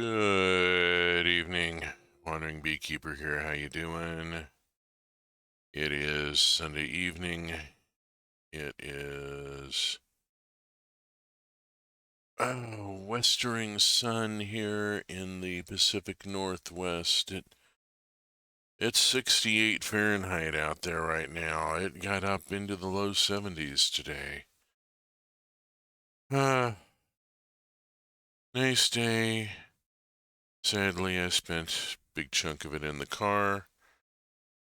Good evening, Wandering Beekeeper here. How you doing? It is Sunday evening. It is westering sun here in the Pacific Northwest. It's 68 Fahrenheit out there right now. It got up into the low 70s today. Nice day. Sadly, I spent a big chunk of it in the car,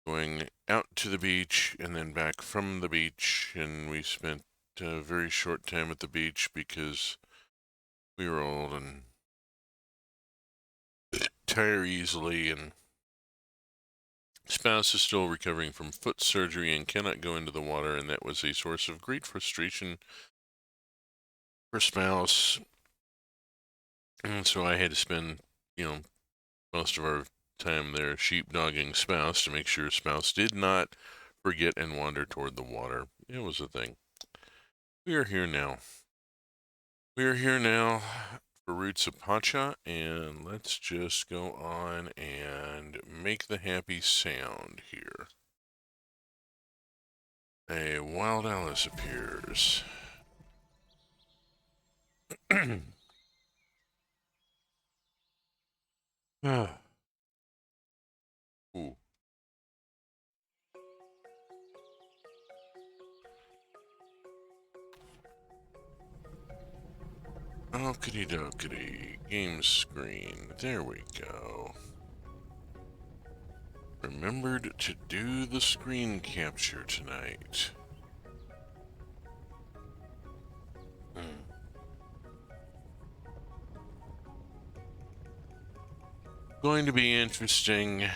going out to the beach and then back from the beach, and we spent a very short time at the beach because we were old and tire easily, and spouse is still recovering from foot surgery and cannot go into the water, and that was a source of great frustration for spouse. And so I had to spend, most of our time there sheepdogging spouse to make sure spouse did not forget and wander toward the water. It was a thing. We are here now. For Roots of Pacha, and let's just go on and make the happy sound here. A wild Alice appears. Ooh. Okie dokie. Game screen. There we go. Remembered to do the screen capture tonight. Going to be interesting.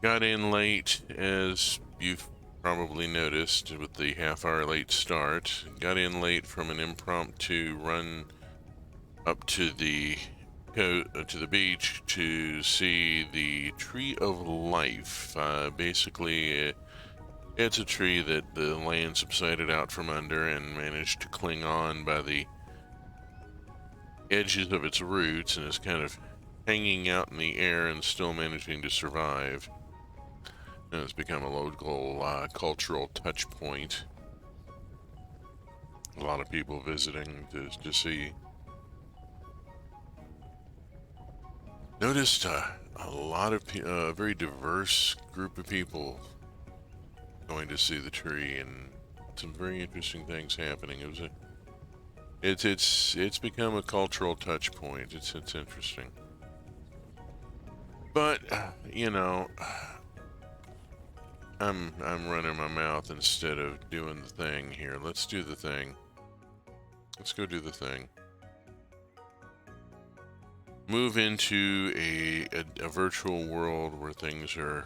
Got in late, as you've probably noticed with the half-hour late start. Got in late from an impromptu run up to the beach to see the Tree of Life. Basically, it's a tree that the land subsided out from under and managed to cling on by the edges of its roots and is kind of hanging out in the air and still managing to survive. And it's become a local cultural touch point. A lot of people visiting to see. Noticed a lot of a very diverse group of people going to see the tree, and some very interesting things happening. It's become a cultural touch point. It's interesting. But I'm running my mouth instead of doing the thing here. Let's do the thing. Let's go do the thing. Move into a virtual world where things are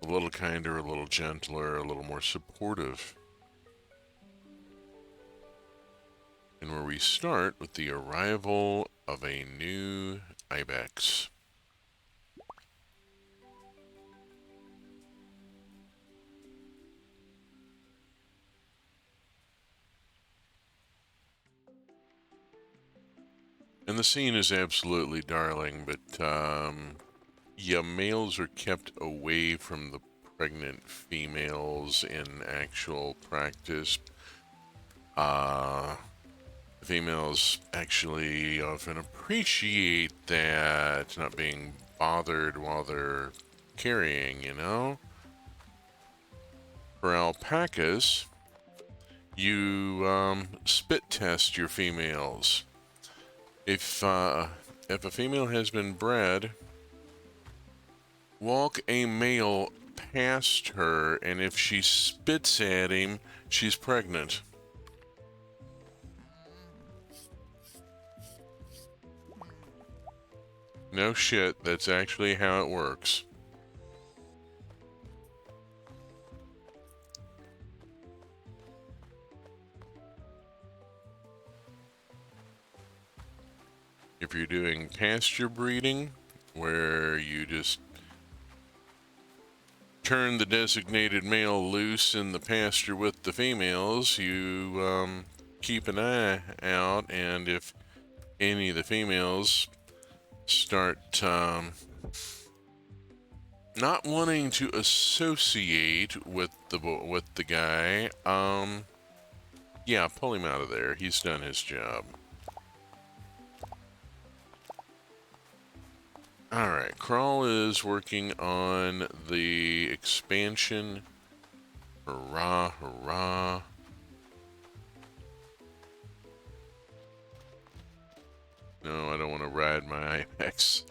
a little kinder, a little gentler, a little more supportive. And where we start with the arrival of a new Ibex. And the scene is absolutely darling, but yeah, males are kept away from the pregnant females in actual practice. Females actually often appreciate that, not being bothered while they're carrying, For alpacas, you spit test your females. If a female has been bred, walk a male past her, and if she spits at him, she's pregnant. No shit, that's actually how it works. If you're doing pasture breeding, where you just turn the designated male loose in the pasture with the females, you keep an eye out, and if any of the females start not wanting to associate with the guy, yeah, pull him out of there. He's done his job. Alright, Crawl is working on the expansion. Hurrah, hurrah. No, I don't want to ride my Ibex,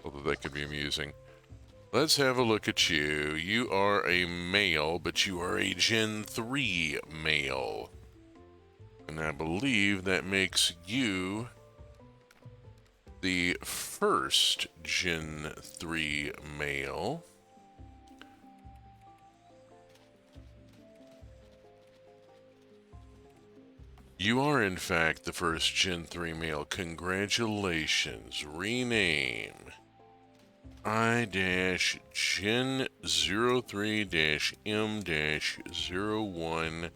although that could be amusing. Let's have a look at you. You are a male, but you are a Gen 3 male. And I believe that makes you the first Gen 3 male. You are, in fact, the first Gen 3 male. Congratulations. Rename I-Gen 03-M-01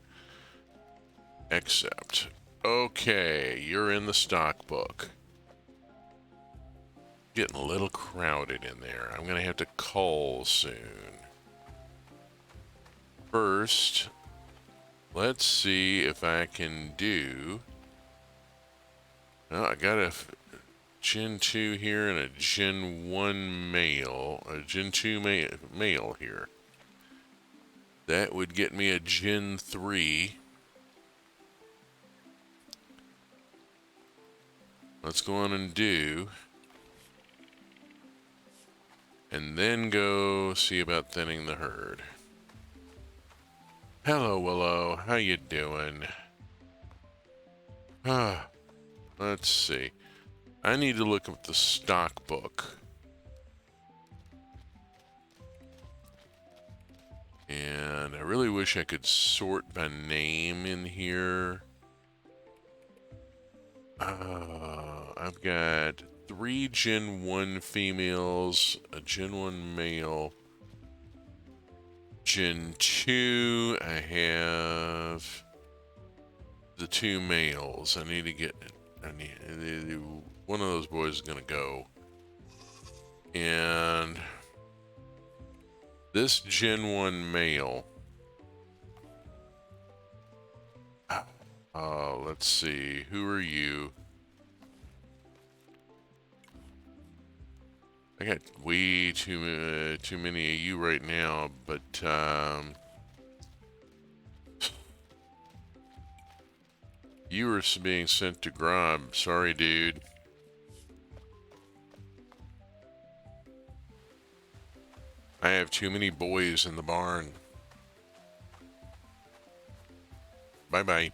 accept. Okay, you're in the stock book. Getting a little crowded in there. I'm gonna have to call soon. First, let's see if I can do... Oh, I got a Gen 2 here and a Gen 1 male. A Gen 2 male here. That would get me a Gen 3. Let's go on and do. And then go see about thinning the herd. Hello, Willow. How you doing? Let's see. I need to look up the stock book. And I really wish I could sort by name in here. I've got 3 Gen 1 females, a Gen 1 male. Gen 2, I have the 2 males. I need to get... one of those boys is gonna go. And this Gen 1 male... let's see. Who are you? I got way too many of you right now, but you are being sent to Grob. Sorry, dude. I have too many boys in the barn. Bye-bye.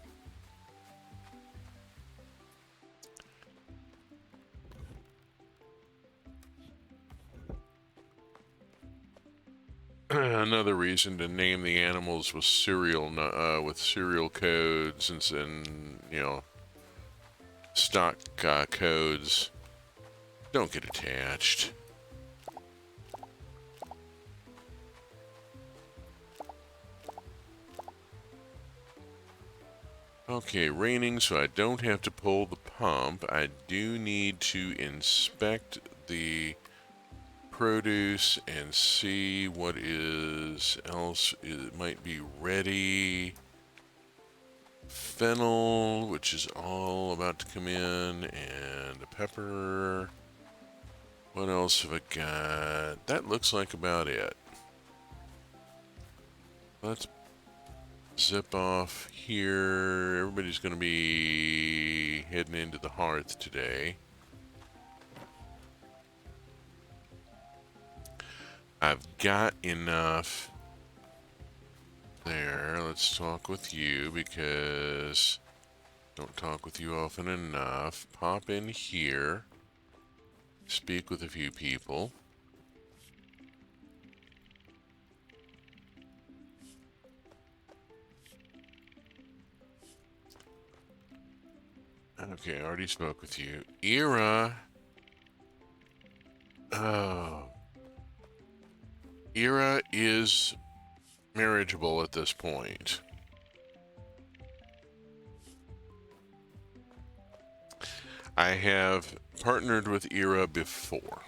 Another reason to name the animals with serial codes and you know, stock codes. Don't get attached. Okay, raining, so I don't have to pull the pump. I do need to inspect the produce and see what else might be ready. Fennel, which is all about to come in, and a pepper. What else have I got? That looks like about it. Let's zip off here. Everybody's going to be heading into the hearth today. I've got enough there. Let's talk with you because don't talk with you often enough. Pop in here. Speak with a few people. Okay, I already spoke with you. Ira. Oh. Ira is marriageable at this point. I have partnered with Ira before.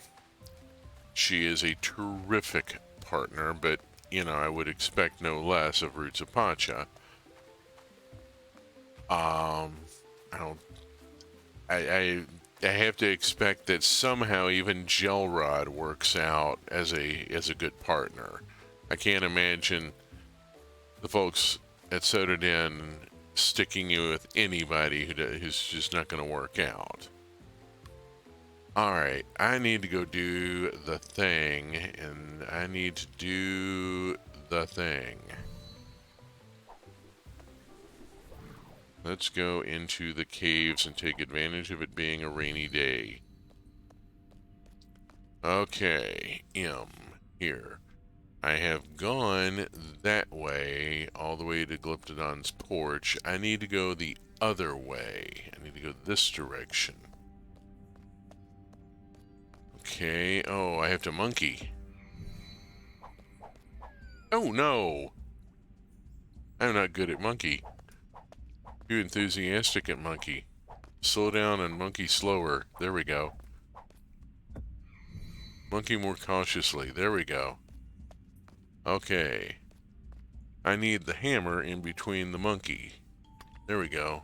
She is a terrific partner, but, you know, I would expect no less of Roots of Pacha. I don't. I have to expect that somehow even Gelrod works out as a good partner. I can't imagine the folks at Soda Den sticking you with anybody who's just not going to work out. Alright, I need to go do the thing, and I need to do the thing. Let's go into the caves and take advantage of it being a rainy day. Okay, here. I have gone that way, all the way to Glyptodon's porch. I need to go the other way. I need to go this direction. Okay, oh, I have to monkey. Oh, no! I'm not good at monkey. Too enthusiastic at monkey. Slow down and monkey slower. There we go. Monkey more cautiously. There we go. Okay. I need the hammer in between the monkey. There we go.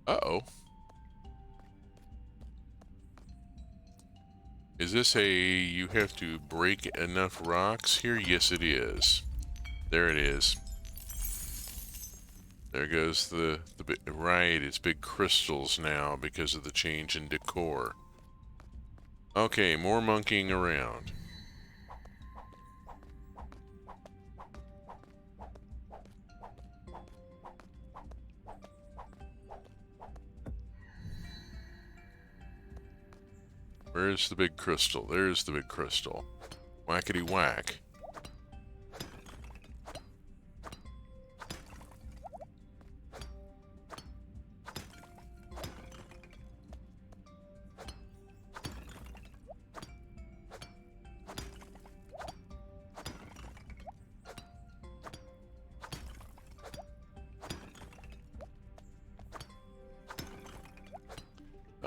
Uh-oh. Is this you have to break enough rocks here? Yes, it is. There it is. There goes right, it's big crystals now because of the change in decor. Okay, more monkeying around. Where's the big crystal? There's the big crystal. Whackety whack.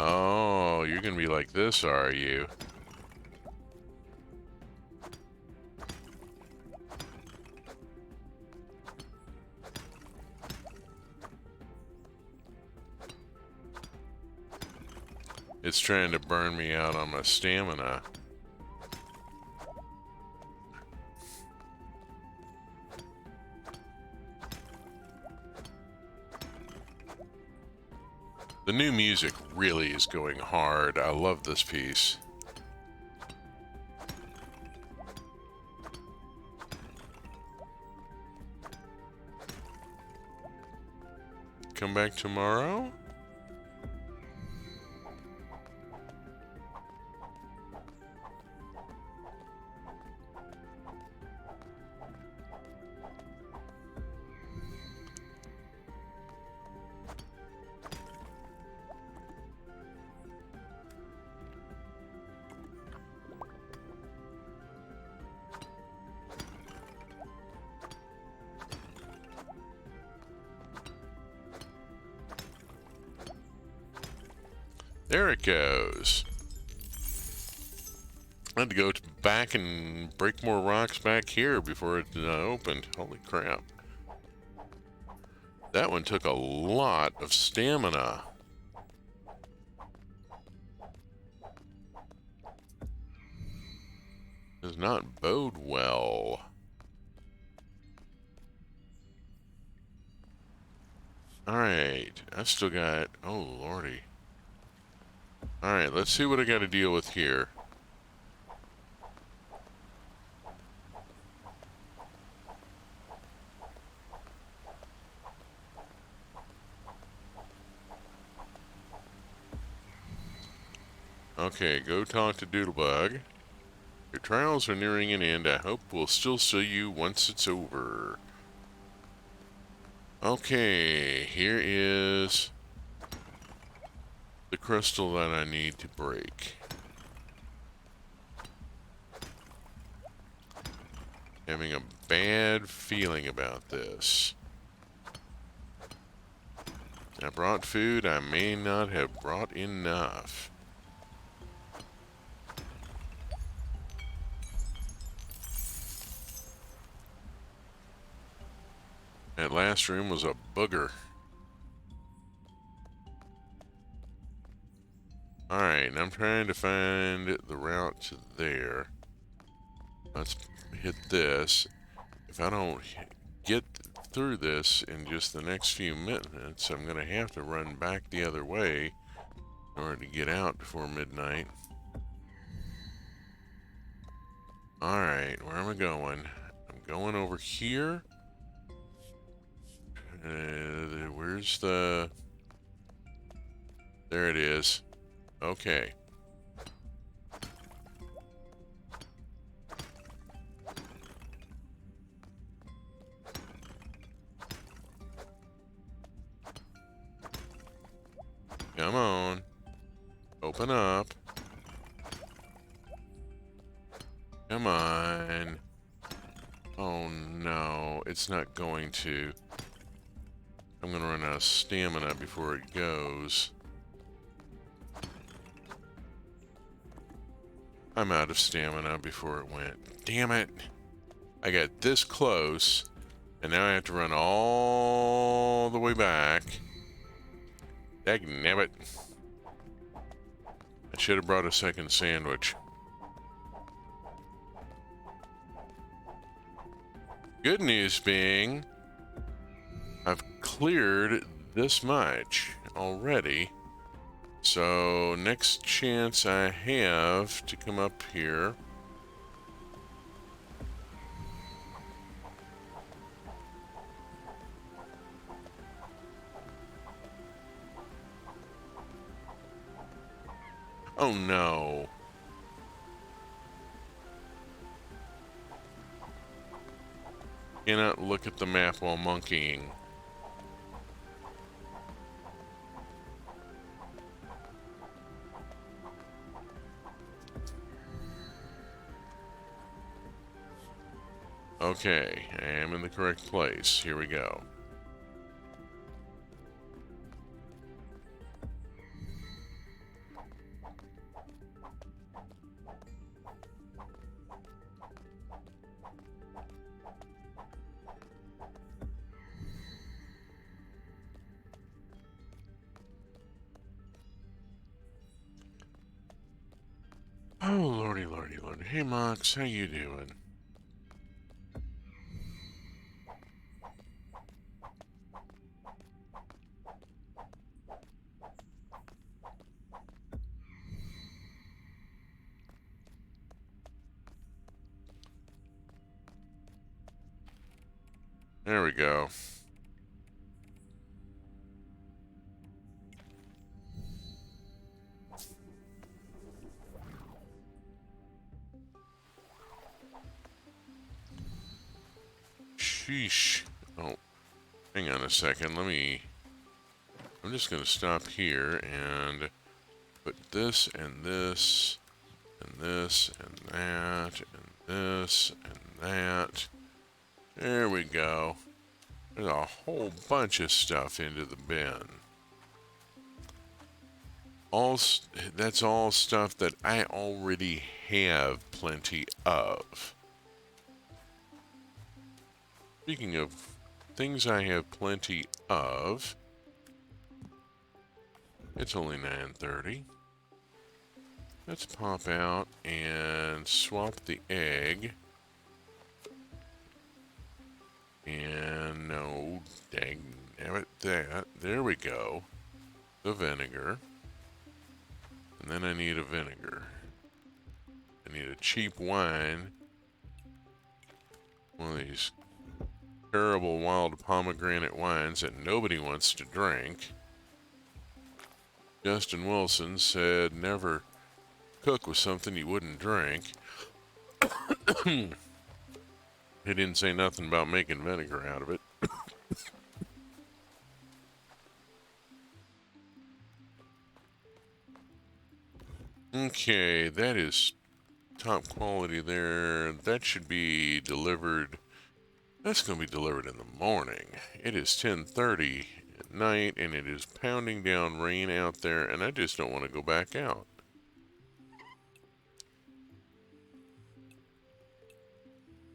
Oh, you're gonna be like this, are you? It's trying to burn me out on my stamina. The new music really is going hard. I love this piece. Come back tomorrow? There it goes. I had to go back and break more rocks back here before it opened. Holy crap. That one took a lot of stamina. Does not bode well. Alright, I still got... Oh, lordy. Alright, let's see what I got to deal with here. Okay, go talk to Doodlebug. Your trials are nearing an end. I hope we'll still see you once it's over. Okay, here is the crystal that I need to break. Having a bad feeling about this. I brought food. I may not have brought enough. That last room was a booger. Alright, I'm trying to find the route to there. Let's hit this. If I don't get through this in just the next few minutes, I'm going to have to run back the other way in order to get out before midnight. Alright, where am I going? I'm going over here. Where's the... There it is. Okay. Come on. Open up. Come on. Oh no, it's not going to. I'm gonna run out of stamina before it goes. I'm out of stamina before it went. Damn it. I got this close, and now I have to run all the way back. Dagnabbit. I should have brought a second sandwich. Good news being, I've cleared this much already. So next chance I have to come up here. Oh no. Cannot look at the map while monkeying. Okay, I am in the correct place. Here we go. Oh, lordy, lordy, lordy. Hey, Mox, how you doing? There we go. Sheesh. Oh, hang on a second. I'm just going to stop here and put this and this and this and that and this and that. There we go. There's a whole bunch of stuff into the bin. That's all stuff that I already have plenty of. Speaking of things I have plenty of, it's only 9:30. Let's pop out and swap the egg. And no, dang it, that. There we go. The vinegar. And then I need a vinegar. I need a cheap wine. One of these terrible wild pomegranate wines that nobody wants to drink. Justin Wilson said never cook with something you wouldn't drink. He didn't say nothing about making vinegar out of it. Okay, that is top quality there. That should be delivered. That's going to be delivered in the morning. It is 10:30 at night, and it is pounding down rain out there, and I just don't want to go back out.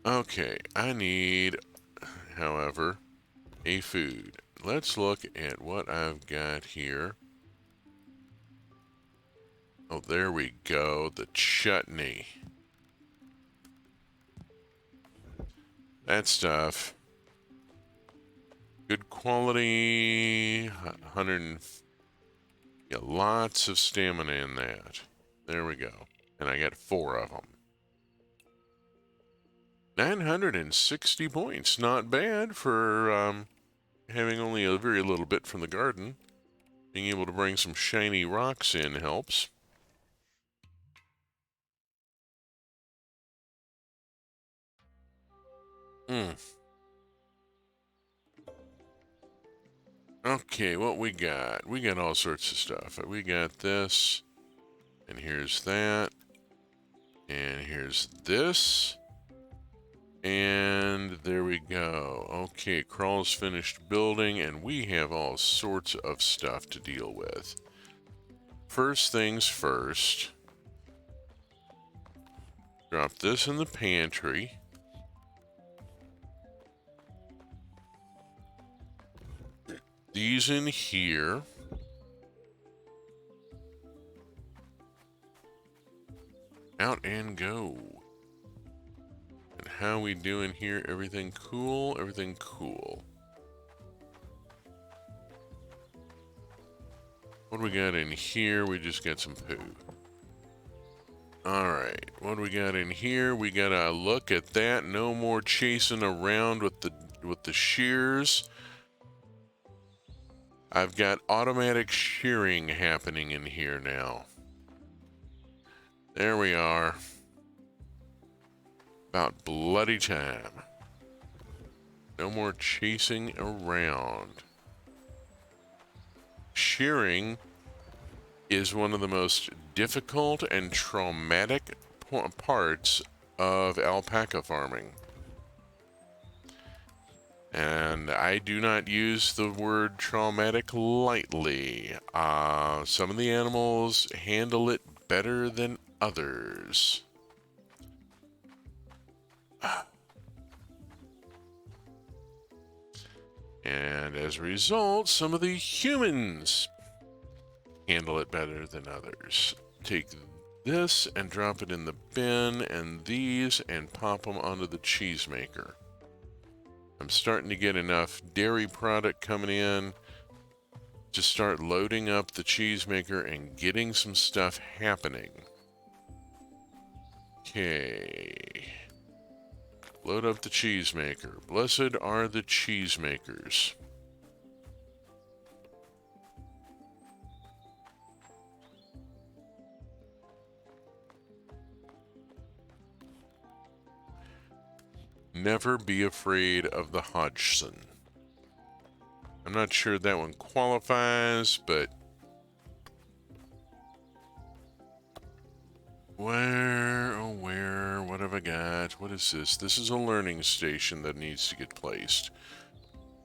Okay, I need, however, a food. Let's look at what I've got here. Oh, there we go. The chutney. That stuff. Good quality. 100. Yeah, lots of stamina in that. There we go. And I got 4 of them. 960 points. Not bad for having only a very little bit from the garden. Being able to bring some shiny rocks in helps. Okay, what we got? We got all sorts of stuff. We got this, and here's that, and here's this, and there we go. Okay, Crawl's finished building, and we have all sorts of stuff to deal with. First things first, drop this in the pantry. These in here. Out and go. And how we doing here? Everything cool? Everything cool. What do we got in here? We just got some poo. Alright, what do we got in here? We gotta look at that. No more chasing around with the shears. I've got automatic shearing happening in here now. There we are. About bloody time. No more chasing around. Shearing is one of the most difficult and traumatic parts of alpaca farming. And I do not use the word traumatic lightly. Some of the animals handle it better than others. And as a result, some of the humans handle it better than others. Take this and drop it in the bin, and these, and pop them onto the cheese maker. I'm starting to get enough dairy product coming in to start loading up the cheese maker and getting some stuff happening. Okay. Load up the cheese maker. Blessed are the cheese makers. Never be afraid of the Hodgson. I'm not sure that one qualifies, but where, what have I got? What is this? This is a learning station that needs to get placed.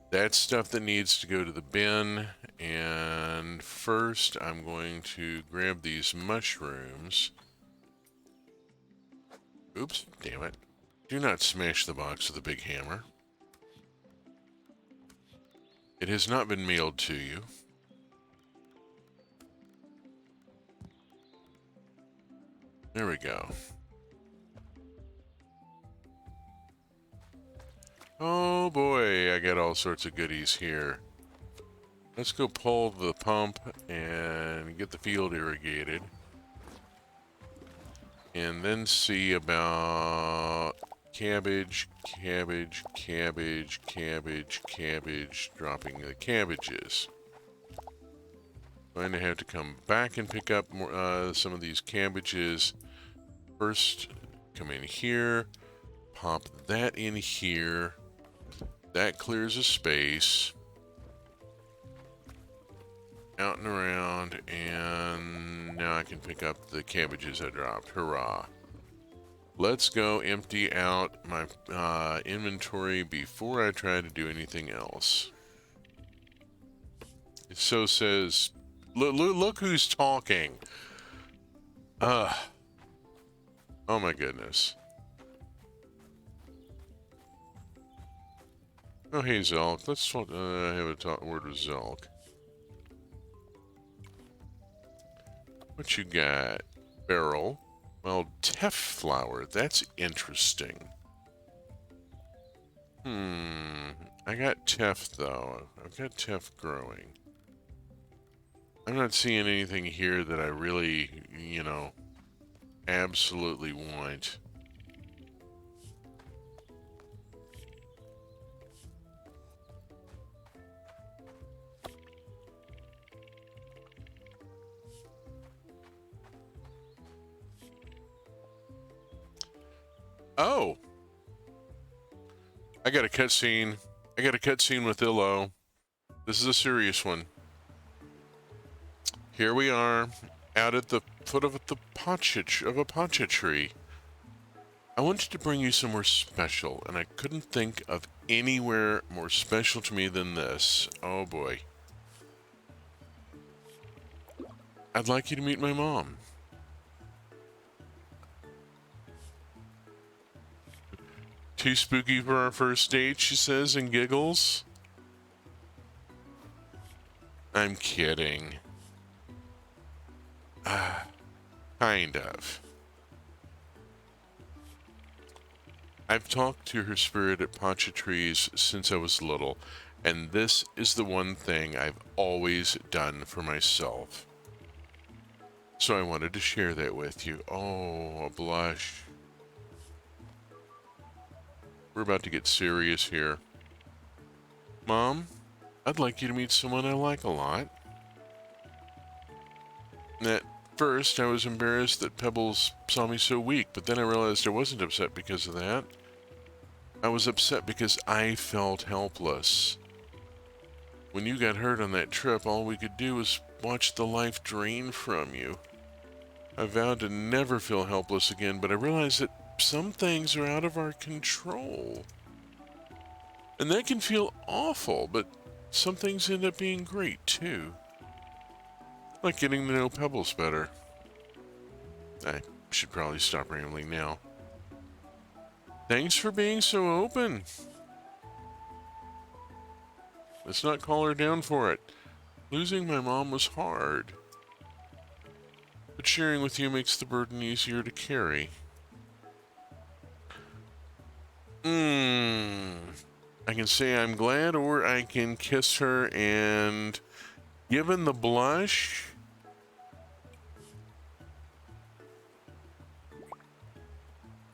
That's stuff that needs to go to the bin, and first I'm going to grab these mushrooms. Oops, damn it. Do not smash the box with a big hammer. It has not been mailed to you. There we go. Oh boy, I got all sorts of goodies here. Let's go pull the pump and get the field irrigated. And then see about cabbage, cabbage, cabbage, cabbage, cabbage, dropping the cabbages. Going to have to come back and pick up more, some of these cabbages. First, come in here, pop that in here. That clears a space. Out and around, and now I can pick up the cabbages I dropped. Hurrah. Let's go empty out my inventory before I try to do anything else. So says, look who's talking. Oh my goodness. Oh, hey, Zelk. Let's have a word with Zelk. What you got? Barrel. Well, teff flower. That's interesting. I got teff, though. I've got teff growing. I'm not seeing anything here that I really, you know, absolutely want. Oh! I got a cutscene. I got a cutscene with Illoe. This is a serious one. Here we are, out at the foot of a Pacha tree. I wanted to bring you somewhere special, and I couldn't think of anywhere more special to me than this. Oh boy. I'd like you to meet my mom. Too spooky for our first date, she says and giggles. I'm kidding. Kind of. I've talked to her spirit at Pacha trees since I was little, and this is the one thing I've always done for myself. So I wanted to share that with you. Oh, a blush. We're about to get serious here. Mom, I'd like you to meet someone I like a lot. At first, I was embarrassed that Pebbles saw me so weak, but then I realized I wasn't upset because of that. I was upset because I felt helpless. When you got hurt on that trip, all we could do was watch the life drain from you. I vowed to never feel helpless again, but I realized that some things are out of our control. And that can feel awful, but some things end up being great, too. Like getting to know Pebbles better. I should probably stop rambling now. Thanks for being so open. Let's not call her down for it. Losing my mom was hard. But sharing with you makes the burden easier to carry. I can say I'm glad, or I can kiss her, and given the blush,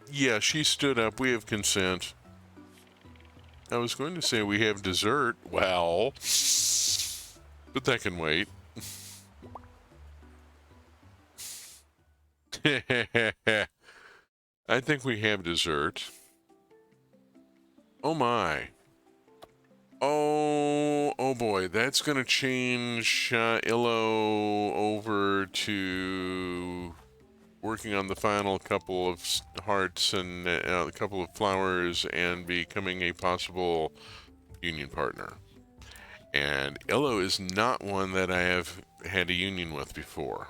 yeah, she stood up. We have consent. I was going to say we have dessert. Well, but that can wait. I think we have dessert. Oh my. Oh boy, that's gonna change Illoe over to working on the final couple of hearts and a couple of flowers and becoming a possible union partner. And Illoe is not one that I have had a union with before.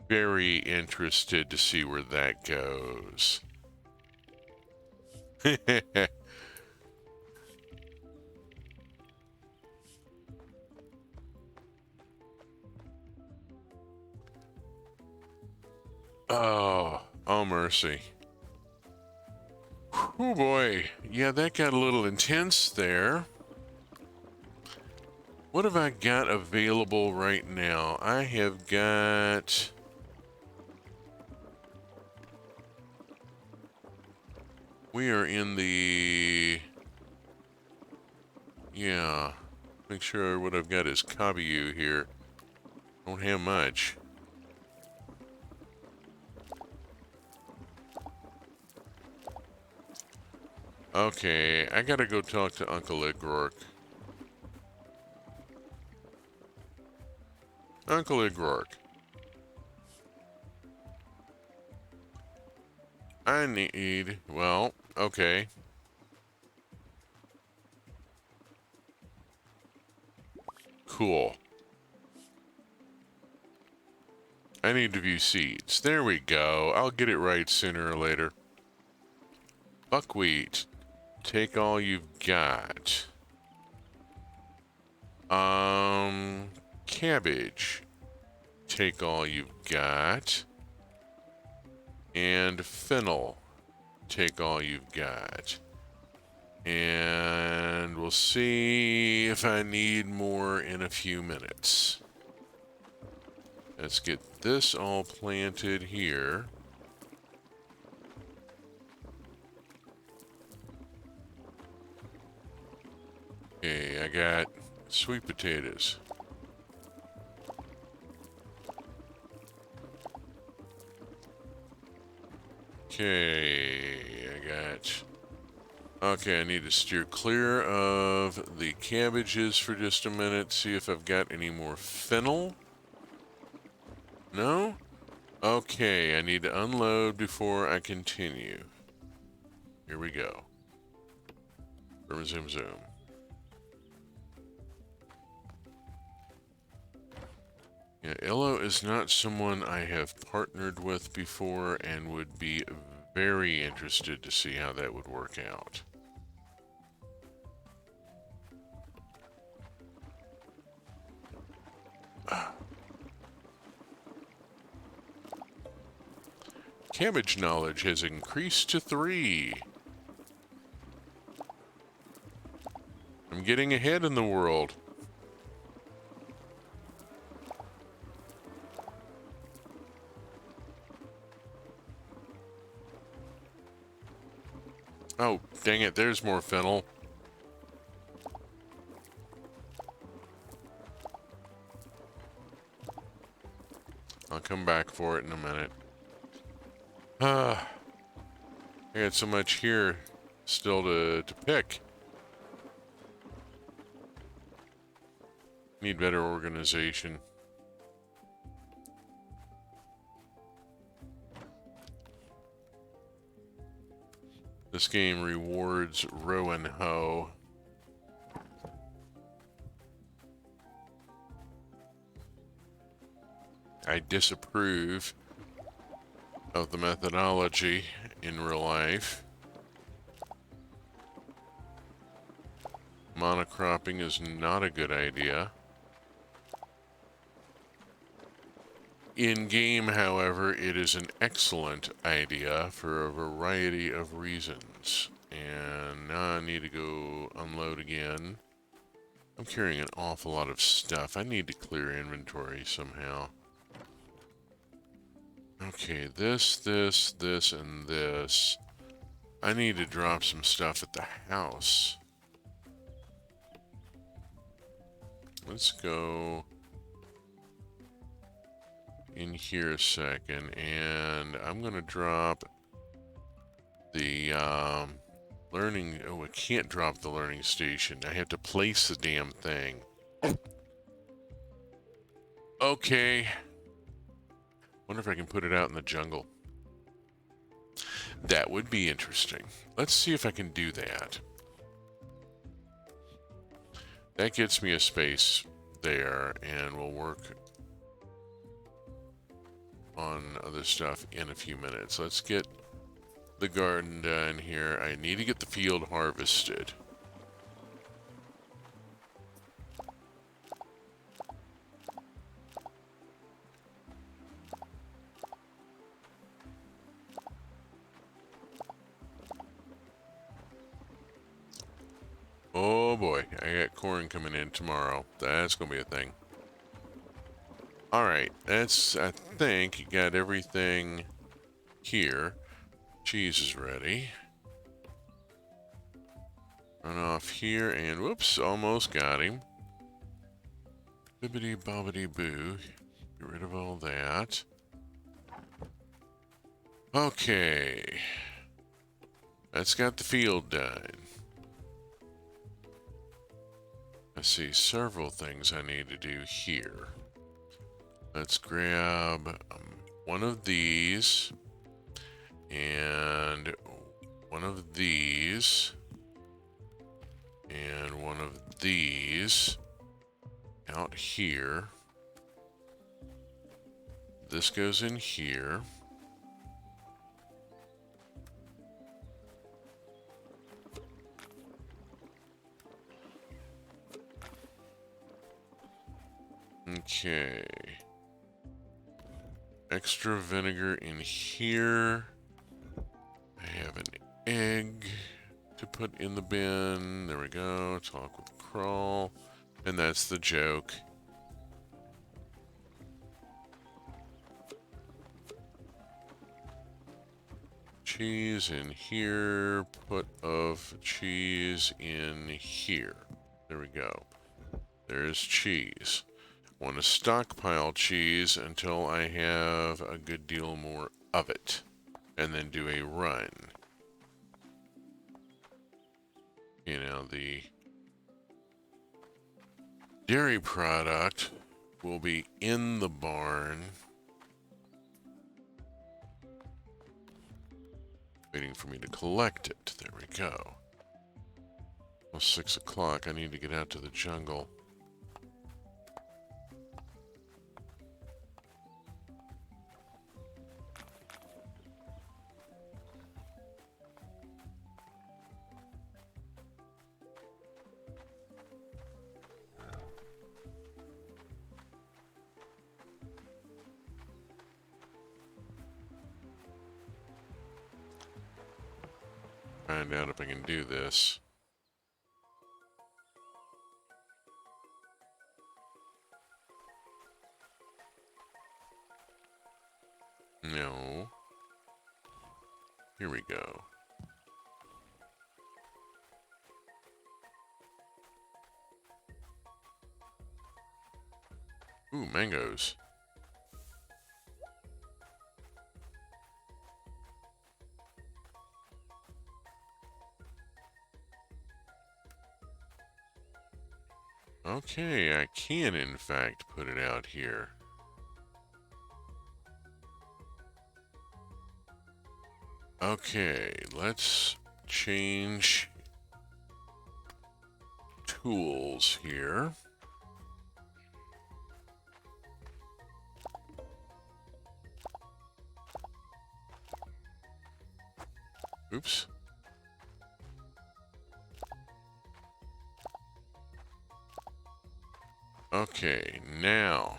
Very interested to see where that goes. Oh mercy. Oh boy. Yeah, that got a little intense there. What have I got available right now? I have got... We are in the... Yeah. Make sure what I've got is Kabiyu here. Don't have much. Okay, I gotta go talk to Uncle Igrork. Uncle Igrork. I need, well, okay. Cool. I need to view seeds. There we go. I'll get it right sooner or later. Buckwheat. Take all you've got. Cabbage. Take all you've got. And fennel. Take all you've got. And we'll see if I need more in a few minutes. Let's get this all planted here. Okay, I got sweet potatoes. Okay, I got... Okay, I need to steer clear of the cabbages for just a minute, see if I've got any more fennel. No? Okay, I need to unload before I continue. Here we go. Zoom, zoom. Yeah, Illoe is not someone I have partnered with before and would be very interested to see how that would work out. Cabbage knowledge has increased to 3. I'm getting ahead in the world. Oh, dang it, there's more fennel. I'll come back for it in a minute. I got so much here still to pick. Need better organization. This game rewards row and hoe. I disapprove of the methodology in real life. Monocropping is not a good idea. In game, however, it is an excellent idea for a variety of reasons. And now I need to go unload again. I'm carrying an awful lot of stuff. I need to clear inventory somehow. Okay, this, and this. I need to drop some stuff at the house. Let's go in here a second, and I'm gonna drop the learning. Oh, I can't drop the learning station. I have to place the damn thing. Okay. Wonder if I can put it out in the jungle. That would be interesting. Let's see if I can do that. That gets me a space there, and we'll work on other stuff in a few minutes. Let's get the garden done here. I need to get the field harvested. Oh boy, I got corn coming in tomorrow. That's gonna be a thing. Alright, that's, I think, you got everything here. Cheese is ready. Run off here, and whoops, almost got him. Bibbidi bobbidi boo. Get rid of all that. Okay. That's got the field done. I see several things I need to do here. Let's grab one of these. And one of these. And one of these out here. This goes in here. Okay. Extra vinegar in here. I have an egg to put in the bin. There we go. Talk with Crawl. And that's the joke. Cheese in here. Put of cheese in here. There we go. There's cheese. Want to stockpile cheese until I have a good deal more of it. And then do a run. You know, the dairy product will be in the barn. Waiting for me to collect it. There we go. Well, 6 o'clock. I need to get out to the jungle. Find out if I can do this. No. Here we go. Ooh, mangoes. Okay, I can in fact put it out here. Okay, let's change tools here. Oops. Okay, now.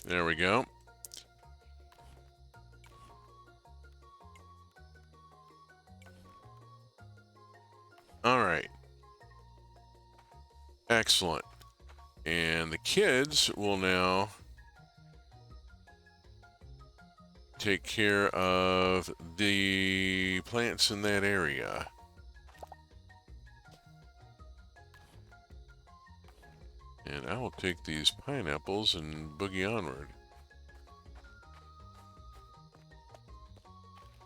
There we go. All right. Excellent. And the kids will now take care of the plants in that area. And I will take these pineapples and boogie onward.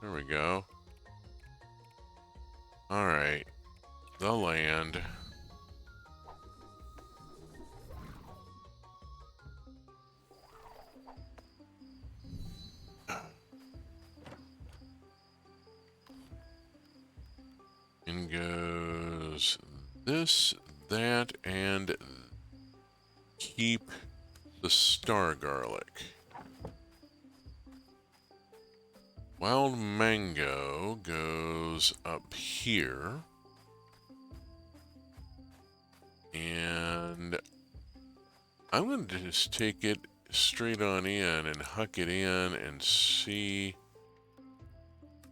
There we go. All right. The land. In goes this, that, and keep the star garlic. Wild mango goes up here. And I'm going to just take it straight on in and huck it in and see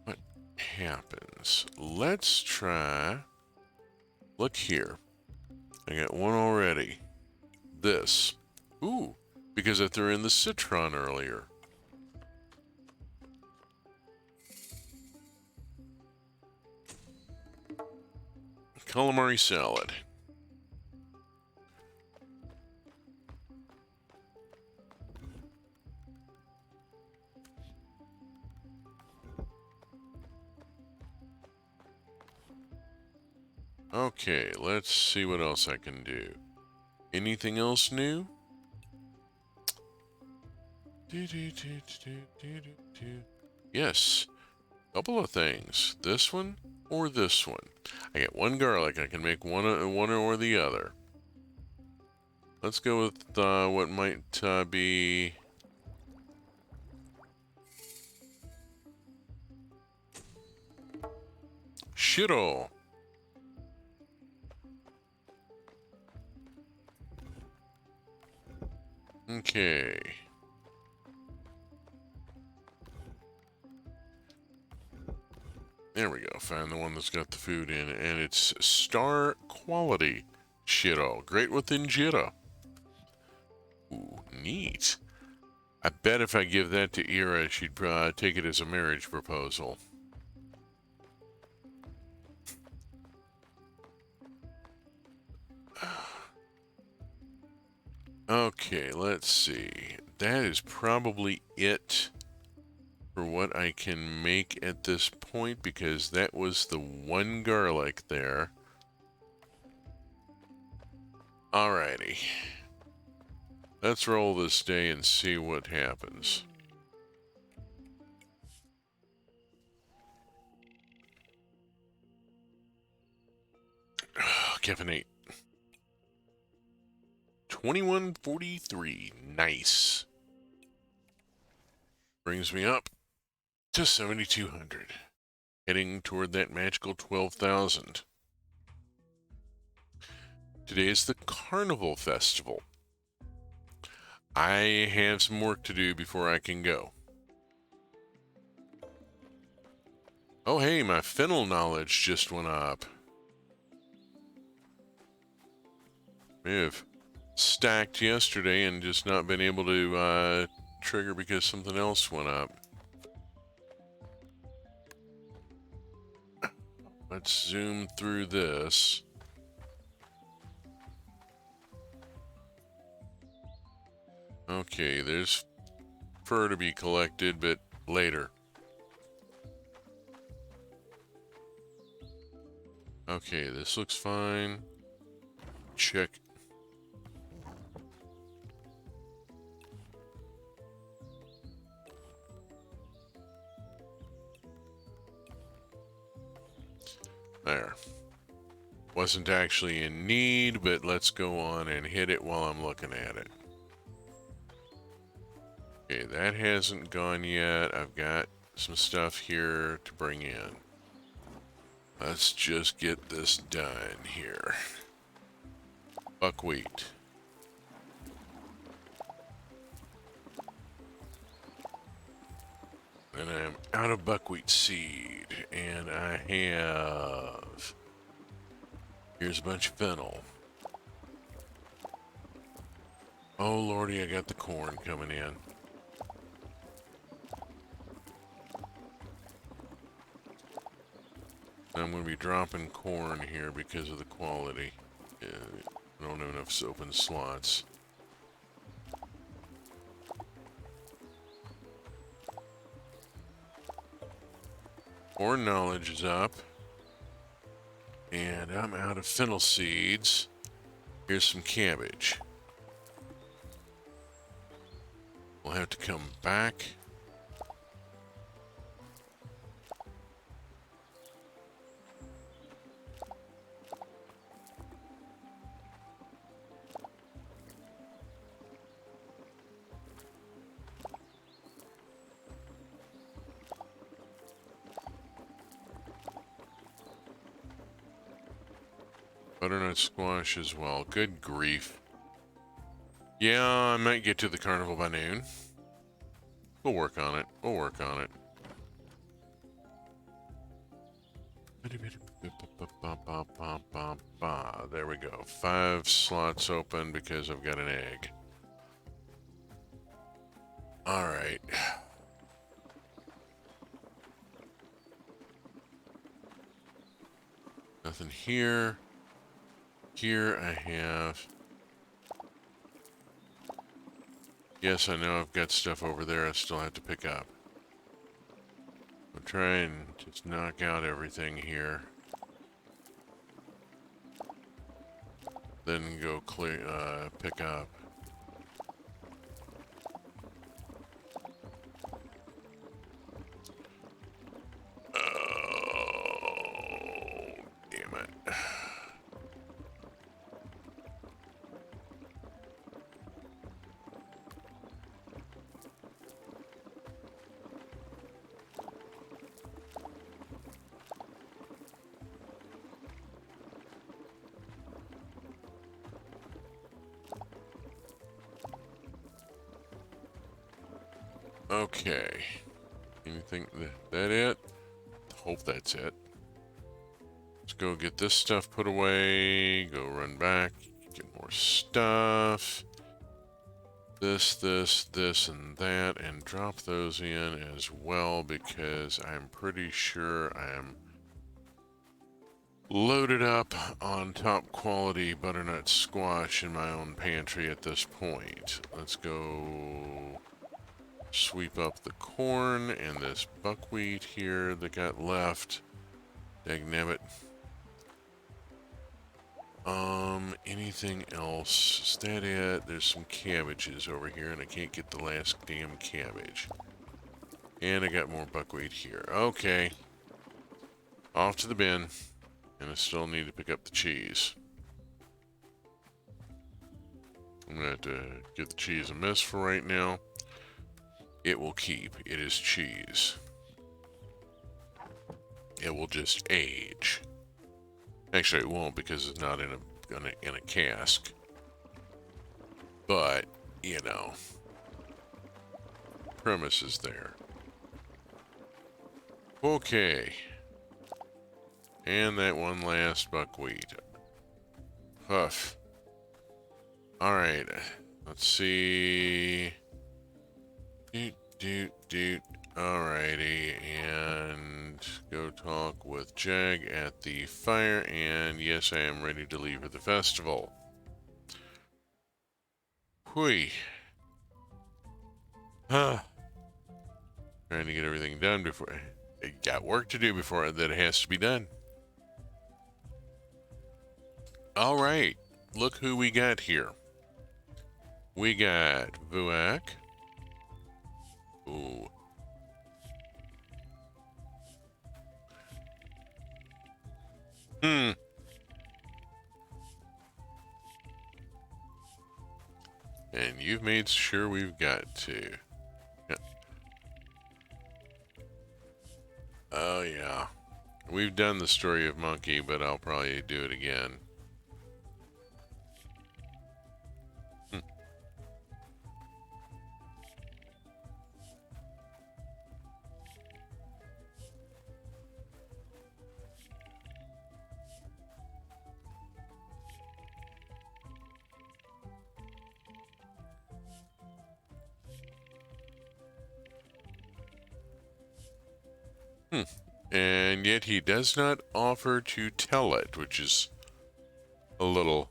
what happens. Let's try. Look here. I got one already. This. Ooh, because I threw in the citron earlier. Calamari salad. Okay, let's see what else I can do. Anything else new? Yes, couple of things. This one or this one. I get one garlic. I can make one or the other. Let's go with what might be shiro. Okay. There we go. Find the one that's got the food in, and it's star quality shiro. Great with injera. Ooh, neat. I bet if I give that to Ira, she'd take it as a marriage proposal. Okay, let's see. That is probably it for what I can make at this point, because that was the one garlic there. Alrighty. Let's roll this day and see what happens. Kevin 8. 2143. Nice. Brings me up to 7,200. Heading toward that magical 12,000. Today is the Carnival Festival. I have some work to do before I can go. Oh hey, my fennel knowledge just went up. I've stacked yesterday and just not been able to trigger because something else went up. Let's zoom through this. Okay, there's fur to be collected, but later. Okay, this looks fine. Check. There. Wasn't actually in need, but let's go on and hit it while I'm looking at it. Okay, that hasn't gone yet. I've got some stuff here to bring in. Let's just get this done here. Buckwheat. And I'm out of buckwheat seed. And I have... Here's a bunch of fennel. Oh lordy, I got the corn coming in. I'm going to be dropping corn here because of the quality. I don't have enough open slots. Corn knowledge is up. And I'm out of fennel seeds. Here's some cabbage. We'll have to come back. Butternut squash as well. Good grief. Yeah, I might get to the carnival by noon. We'll work on it. We'll work on it. There we go. 5 slots open because I've got an egg. Alright. Nothing here. Here I have... Yes, I know I've got stuff over there I still have to pick up. I'll try and just knock out everything here. then go clear, pick up. Oh, damn it. Okay. Anything that it? Hope that's it. Let's go get this stuff put away. Go run back. Get more stuff. This, and that, and drop those in as well because I'm pretty sure I am loaded up on top quality butternut squash in my own pantry at this point. Let's go sweep up the corn and this buckwheat here that got left. Dagnabbit. Anything else? Is that it? There's some cabbages over here and I can't get the last damn cabbage. And I got more buckwheat here. Okay. Off to the bin. And I still need to pick up the cheese. I'm gonna have to give the cheese a miss for right now. It will keep. It is cheese. It will just age. Actually, it won't because it's not in a cask. But, you know, premise is there. Okay. And that one last buckwheat. Huff. Alright. Let's see. Alrighty. And go talk with Jag at the fire. And yes, I am ready to leave for the festival. Hui. Huh. Trying to get everything done before. I got work to do before that has to be done. Alright. Look who we got here. We got Vuak. Ooh. And you've made sure we've got to. Yeah. Oh, yeah. We've done the story of Monkey, but I'll probably do it again. And yet he does not offer to tell it, which is a little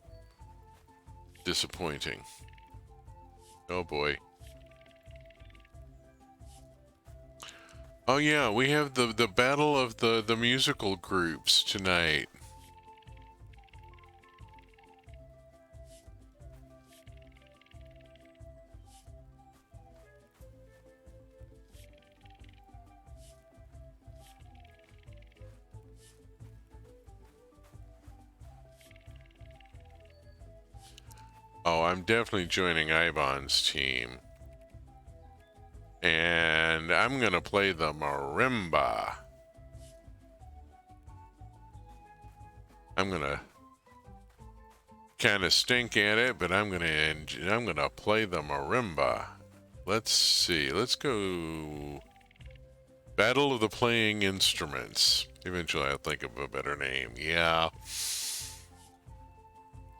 disappointing. Oh boy. Oh yeah, we have the battle of the musical groups tonight. Oh, I'm definitely joining Ibon's team. And I'm gonna play the marimba. I'm gonna kind of stink at it, but I'm gonna play the marimba. Let's see. Let's go Battle of the Playing Instruments. Eventually I'll think of a better name. Yeah.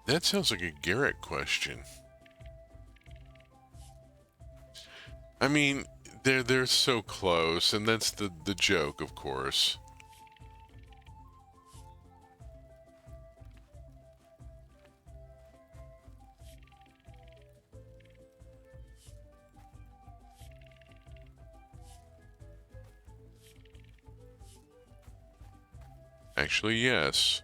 That sounds like a Garrett question. I mean, they're so close, and that's the joke, of course. Actually, yes.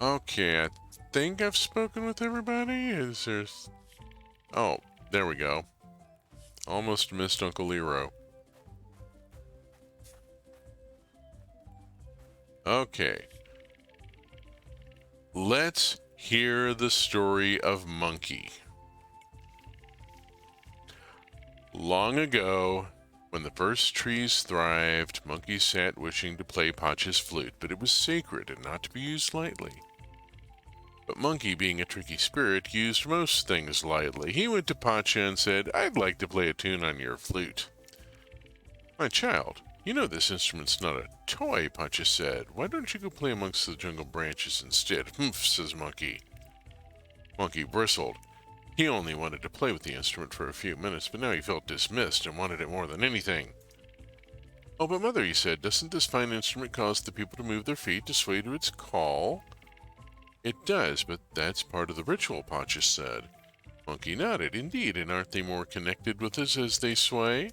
Okay, I think I've spoken with everybody. Is there... Oh, there we go. Almost missed Uncle Illoe. Okay. Let's hear the story of Monkey. Long ago, when the first trees thrived, Monkey sat wishing to play Pacha's flute, but it was sacred and not to be used lightly. But Monkey, being a tricky spirit, used most things lightly. He went to Pacha and said, "I'd like to play a tune on your flute." "My child, you know this instrument's not a toy," Pacha said. "Why don't you go play amongst the jungle branches instead?" "Humph," says Monkey. Monkey bristled. He only wanted to play with the instrument for a few minutes, but now he felt dismissed and wanted it more than anything. "Oh, but Mother," he said, "doesn't this fine instrument cause the people to move their feet to sway to its call?" "It does, but that's part of the ritual," Pacha said. Monkey nodded. "Indeed, and aren't they more connected with us as they sway?"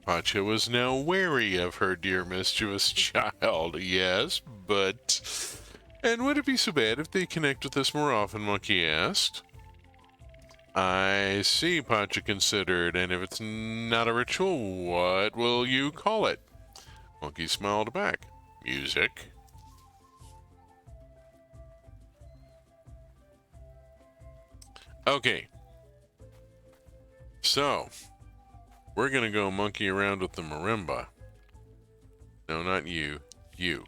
Pacha was now wary of her dear mischievous child. "Yes, but... And would it be so bad if they connect with us more often?" Monkey asked. "I see," Pacha considered. "And if it's not a ritual, what will you call it?" Monkey smiled back. "Music." Okay. So, we're gonna go monkey around with the marimba. No, not you. You.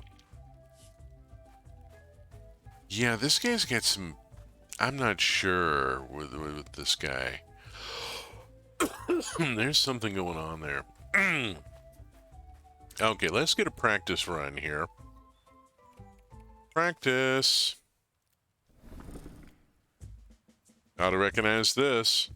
Yeah, this guy's got some... I'm not sure with this guy. There's something going on there. Okay, let's get a practice run here. Practice. Gotta recognize this.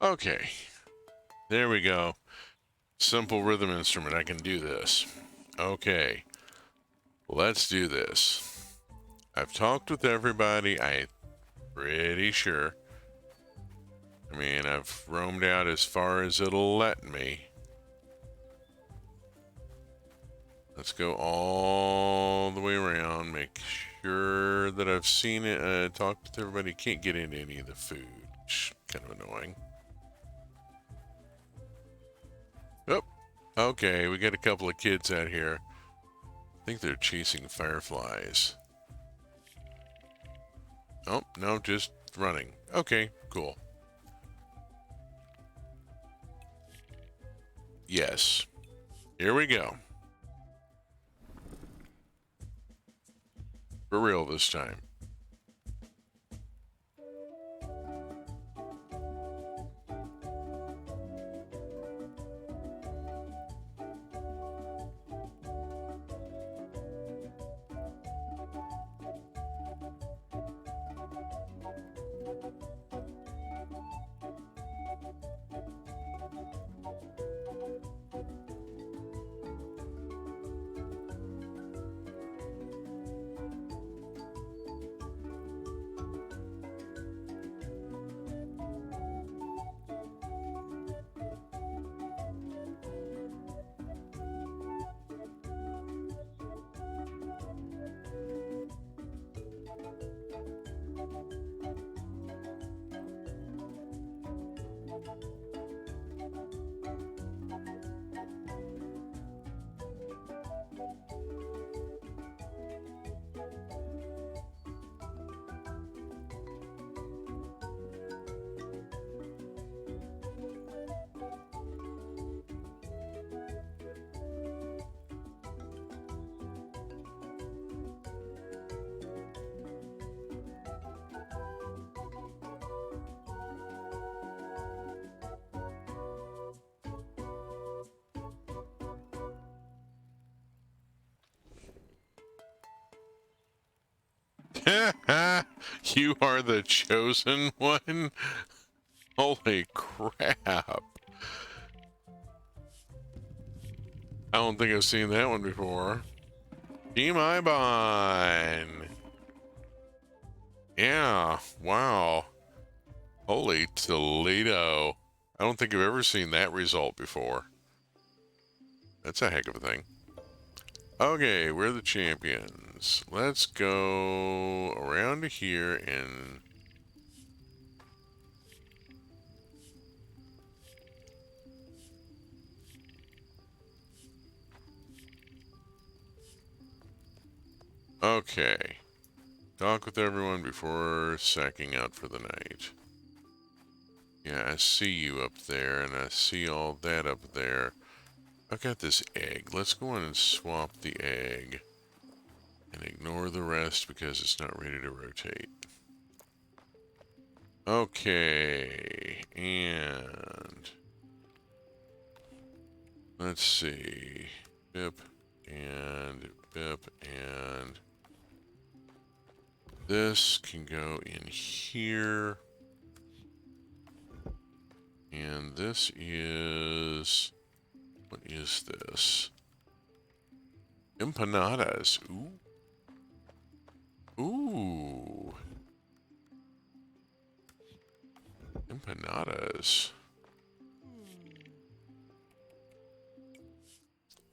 Okay, there we go. Simple rhythm instrument, I can do this. Okay, let's do this. I've talked with everybody, I'm pretty sure. I mean, I've roamed out as far as it'll let me. Let's go all the way around, make sure that I've seen it, talked with everybody. Can't get into any of the food, which is kind of annoying. Oh, okay, we got a couple of kids out here. I think they're chasing fireflies. Oh, no, just running. Okay, cool. Yes. Here we go. For real this time. You are the chosen one? Holy crap. I don't think I've seen that one before. Team Ibon. Yeah, wow. Holy Toledo. I don't think I've ever seen that result before. That's a heck of a thing. Okay, we're the champions. Let's go around to here and... Okay. Talk with everyone before sacking out for the night. Yeah, I see you up there, and I see all that up there. I've got this egg. Let's go in and swap the egg. And ignore the rest because it's not ready to rotate. Okay, and... let's see. Bip, and bip, and... this can go in here. And this is... what is this? Empanadas. Ooh. Ooh. Empanadas.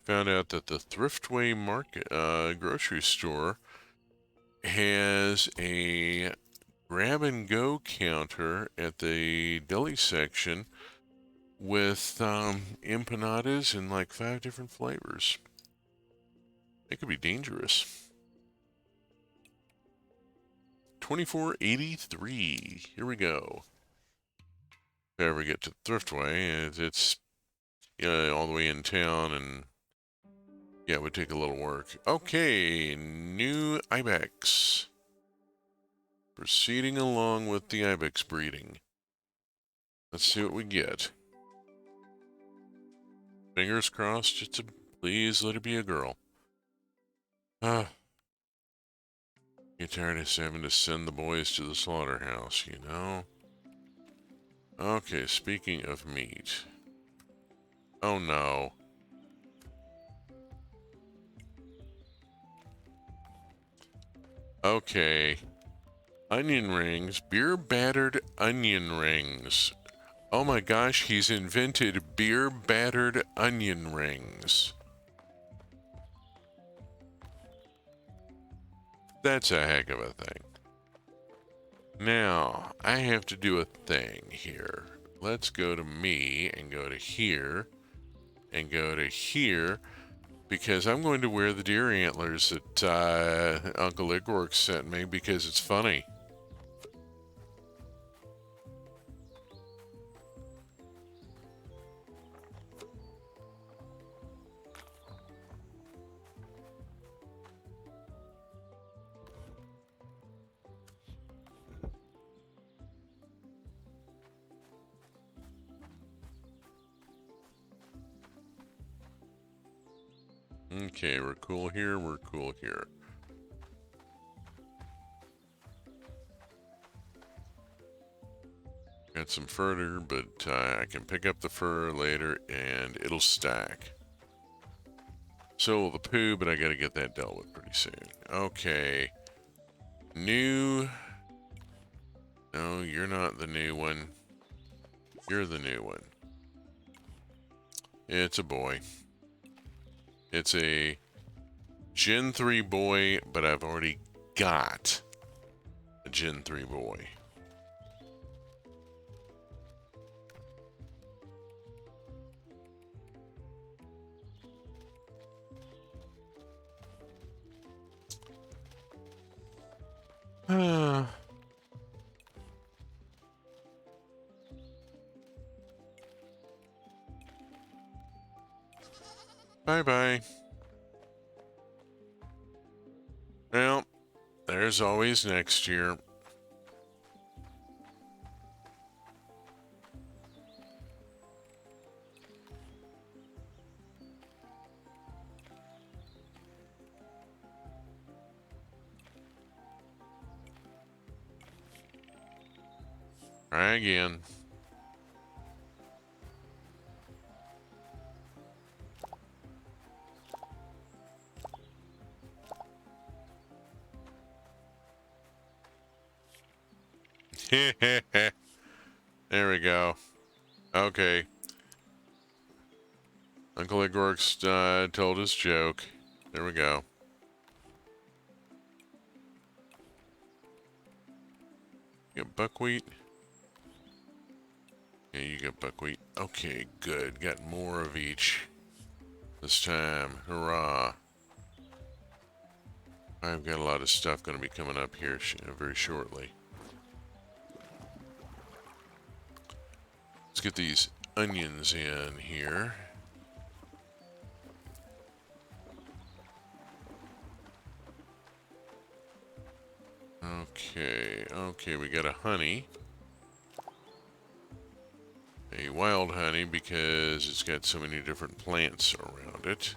Found out that the Thriftway Market grocery store has a grab and go counter at the deli section with empanadas in like 5 different flavors. It could be dangerous. 2483. Here we go. If I ever get to Thriftway, it's all the way in town, and yeah, it would take a little work. Okay, new Ibex. Proceeding along with the Ibex breeding. Let's see what we get. Fingers crossed, just to please let it be a girl. Get tired of having to send the boys to the slaughterhouse, you know? Okay, speaking of meat. Oh no. Okay. Onion rings. Beer battered onion rings. Oh my gosh, he's invented beer battered onion rings. That's a heck of a thing. Now, I have to do a thing here. Let's go to me and go to here and go to here, because I'm going to wear the deer antlers that Uncle Igork sent me because it's funny. Okay, we're cool here, we're cool here. Got some further, but I can pick up the fur later and it'll stack. So will the poo, but I gotta get that dealt with pretty soon. Okay. New... no, you're not the new one. You're the new one. It's a boy. It's a Gen 3 boy, but I've already got a Gen 3 boy. Bye-bye. Well, there's always next year. Try again. There we go. Okay. Uncle Igork's told his joke. There we go. You got buckwheat? Yeah, you got buckwheat. Okay, good. Got more of each this time. Hurrah. I've got a lot of stuff going to be coming up here very shortly. Let's get these onions in here. Okay, we got a honey. A wild honey because it's got so many different plants around it.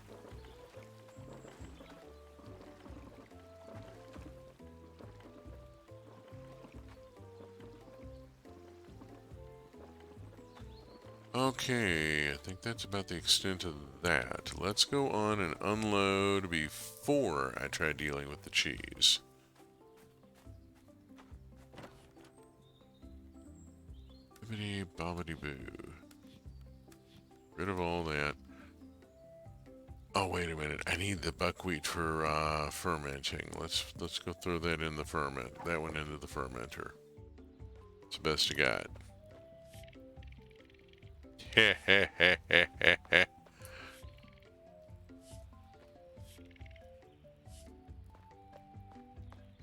Okay, I think that's about the extent of that. Let's go on and unload before I try dealing with the cheese. Bibbidi bobbidi boo. Rid of all that. Oh, wait a minute. I need the buckwheat for fermenting. Let's go throw that in the ferment. That one into the fermenter. It's the best I got. I'm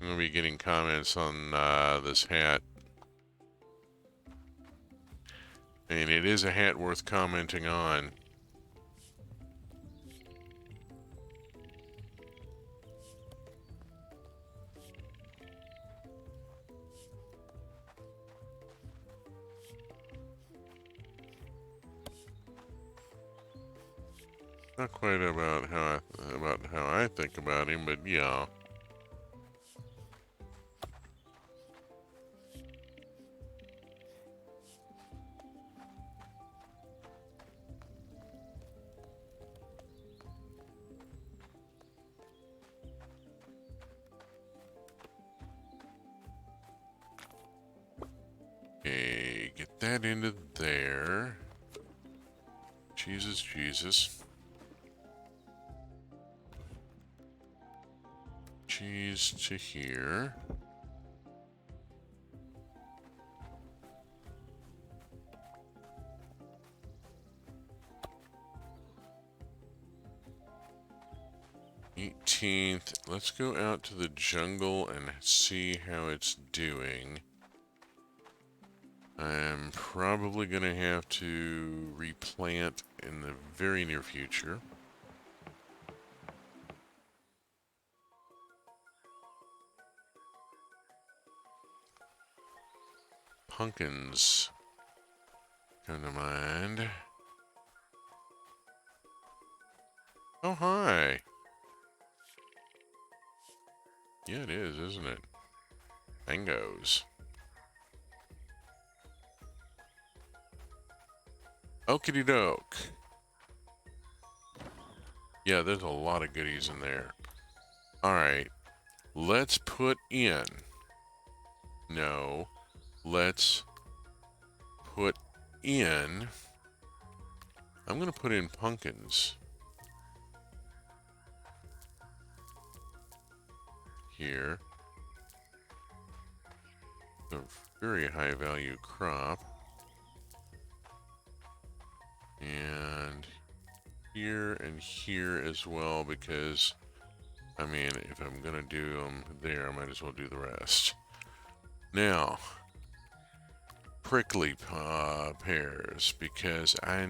gonna be getting comments on this hat. And it is a hat worth commenting on. Not quite about how I think about him, but yeah. Okay, get that into there. Jesus. Cheese to here. Let's go out to the jungle and see how it's doing. I'm probably going to have to replant in the very near future. Pumpkins come to mind. Oh, hi. Yeah, it is, isn't it? Mangoes. Okie doke. Yeah, there's a lot of goodies in there. Alright. Let's put in. No. Let's put in. I'm going to put in pumpkins. Here. A very high value crop. And here and here as well, because I mean, if I'm gonna do them there, I might as well do the rest. Now, prickly pears, because I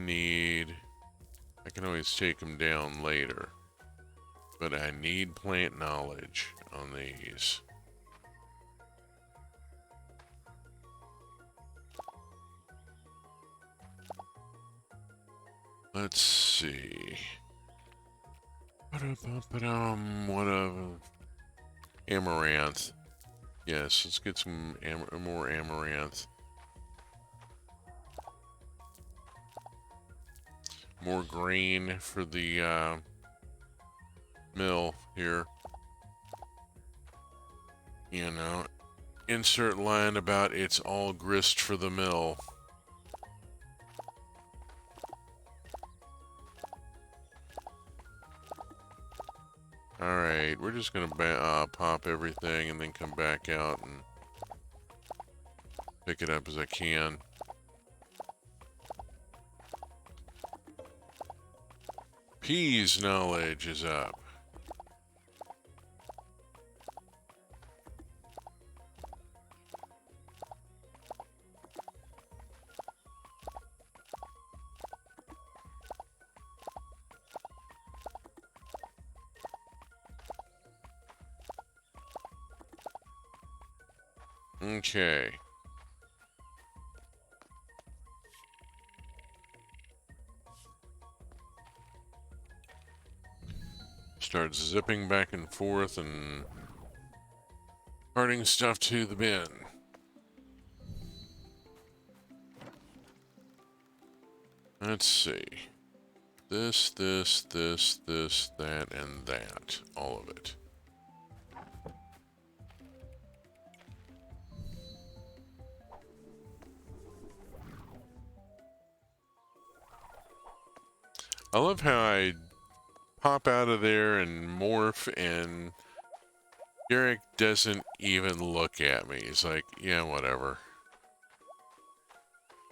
can always take them down later, but I need plant knowledge on these. Let's see. Whatever. Amaranth. Yes, let's get some more amaranth. more grain for the mill here. You know, insert line about it's all grist for the mill. Alright, we're just gonna pop everything and then come back out and pick it up as I can. Peas knowledge is up. Okay. Start zipping back and forth and carting stuff to the bin. Let's see. This, that, and that. All of it. I love how I pop out of there and morph, and Garrick doesn't even look at me. He's like, yeah, whatever.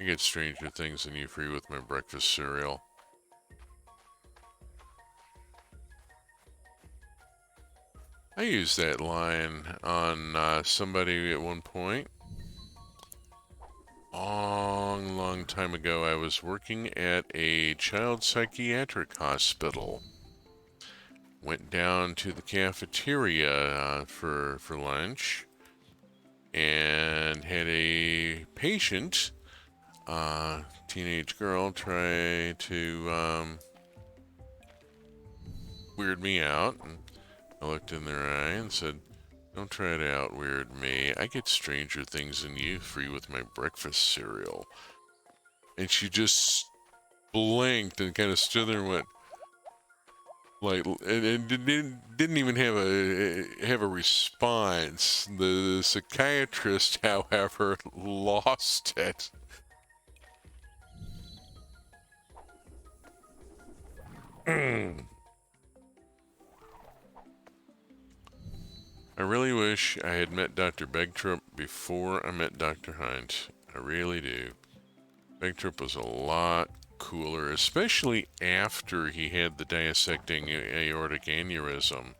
I get stranger things than you free with my breakfast cereal. I used that line on somebody at one point. Long time ago, I was working at a child psychiatric hospital. Went down to the cafeteria for lunch and had a patient, teenage girl, try to weird me out. And I looked in their eye and said, "Don't try to out-weird me. I get stranger things than you free with my breakfast cereal." And she just blinked and kind of stood there and went, like, and didn't even have a response. The psychiatrist, however, lost it. I really wish I had met Dr. Begtrup before I met Dr. Hunt. I really do. Begtrup was a lot cooler, especially after he had the dissecting aortic aneurysm.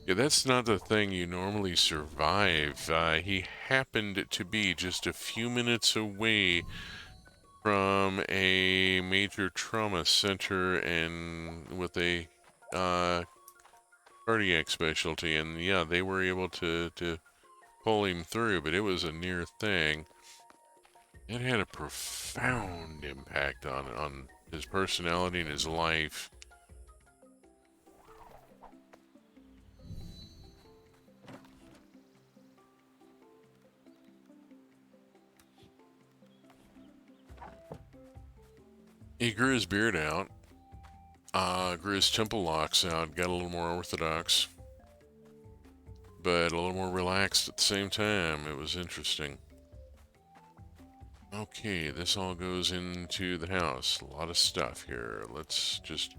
Yeah, that's not the thing you normally survive. He happened to be just a few minutes away from a major trauma center and with a cardiac specialty, and yeah, they were able to pull him through, but it was a near thing. It had a profound impact on his personality and his life. He grew his beard out, grew his temple locks out, got a little more orthodox, but a little more relaxed at the same time. It was interesting. Okay, this all goes into the house. A lot of stuff here. Let's just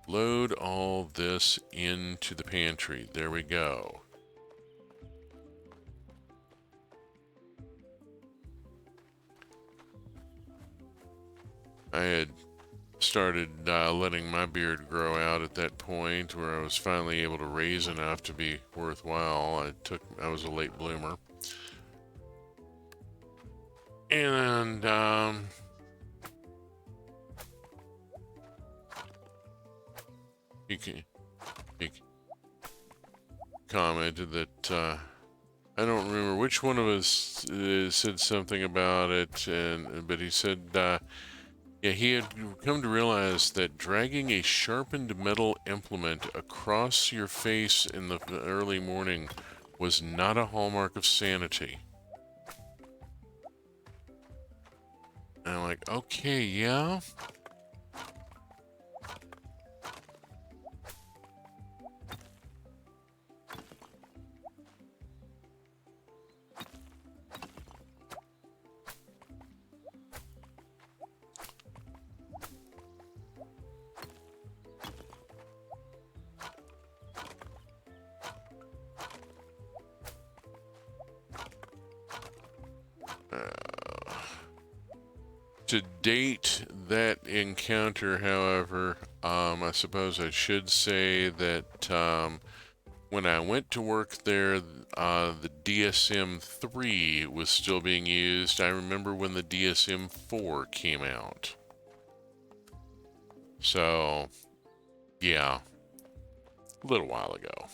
load all this into the pantry. There we go. I had started letting my beard grow out at that point where I was finally able to raise enough to be worthwhile. I was a late bloomer. And he commented that I don't remember which one of us said something about it, but he said yeah, he had come to realize that dragging a sharpened metal implement across your face in the early morning was not a hallmark of sanity. And I'm like, okay, yeah. To date that encounter, however, I suppose I should say that when I went to work there, the DSM-3 was still being used. I remember when the DSM-4 came out. So, yeah, a little while ago.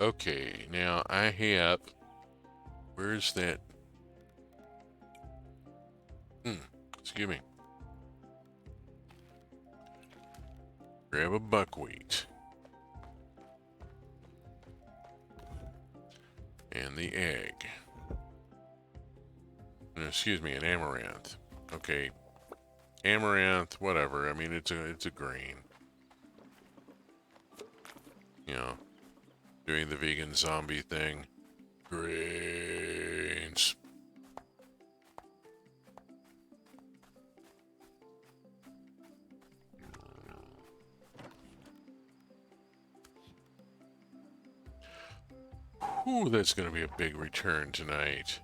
Okay, now I have... Where's that? Excuse me. Grab a buckwheat. And the egg. Excuse me, an amaranth. Okay, amaranth, whatever. I mean, it's a grain. You know, doing the vegan zombie thing. Grains. Whew, that's going to be a big return tonight.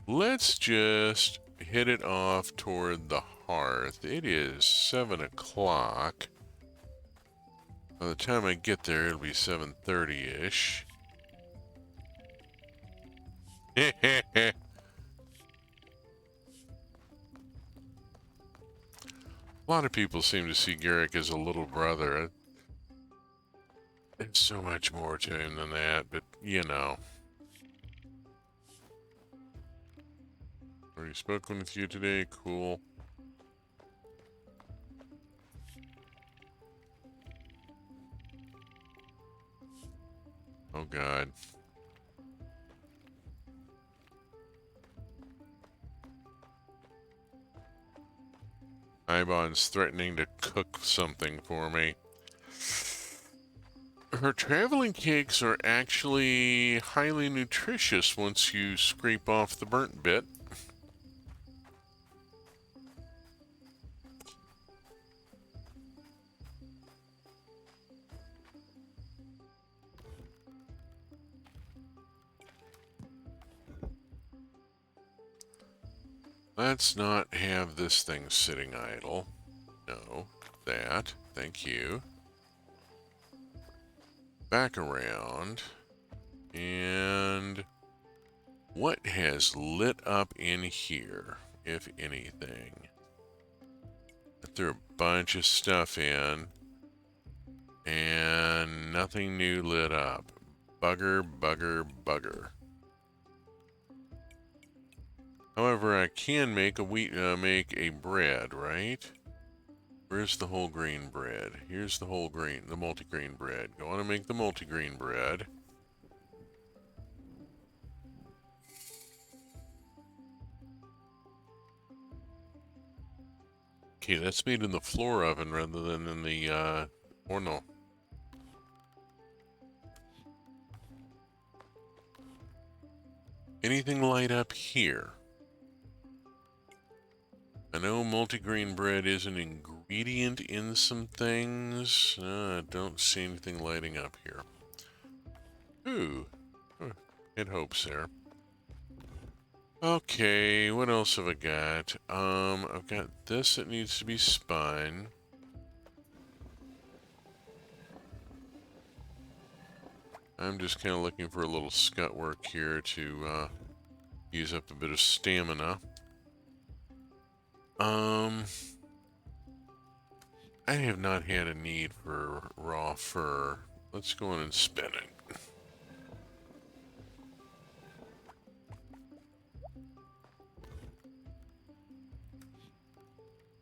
Let's just hit it off toward the hearth. It is 7 o'clock. By the time I get there, it'll be 7:30-ish. A lot of people seem to see Garrick as a little brother. There's so much more to him than that, but you know. Already spoken with you today? Cool. Oh god. Ibon's threatening to cook something for me. Her traveling cakes are actually highly nutritious once you scrape off the burnt bit. Let's not have this thing sitting idle. No, that. Thank you. Back around. And what has lit up in here, if anything? I threw a bunch of stuff in, and nothing new lit up. Bugger, bugger, bugger. However, I can make a bread, right? Where's the whole grain bread? Here's the whole grain, the multigrain bread. Go on and make the multigrain bread. Okay, that's made in the floor oven rather than in the, or no. Anything light up here? I know multigrain bread is an ingredient in some things. I don't see anything lighting up here. Ooh, had hopes there. Okay, what else have I got? I've got this that needs to be spun. I'm just kind of looking for a little scut work here to use up a bit of stamina. I have not had a need for raw fur. Let's go in and spin it.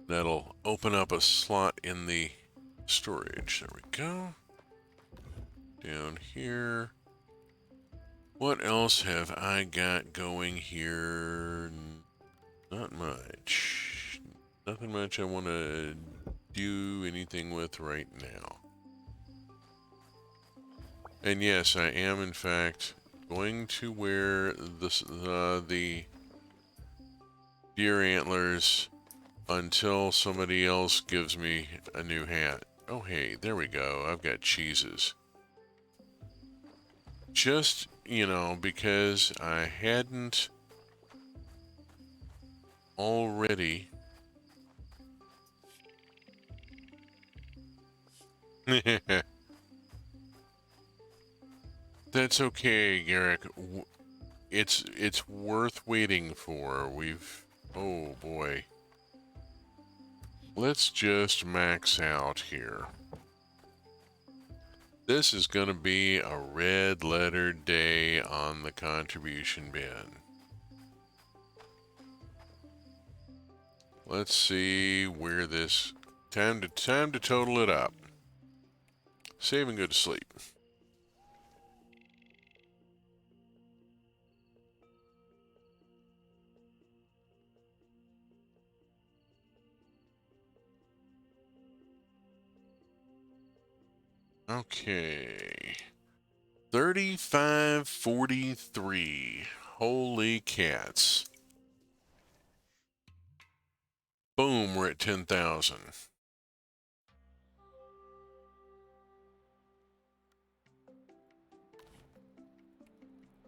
That'll open up a slot in the storage. There we go. Down here. What else have I got going here? Not much. Nothing much I want to do anything with right now. And yes, I am in fact going to wear the deer antlers until somebody else gives me a new hat. Oh hey, there we go. I've got cheeses. Just, you know, because I hadn't already. That's okay, Garrick. It's worth waiting for. Oh boy. Let's just max out here. This is gonna be a red letter day on the contribution bin. Let's see where this time to total it up. Save and go to sleep. Okay. 3543. Holy cats. Boom, we're at 10,000.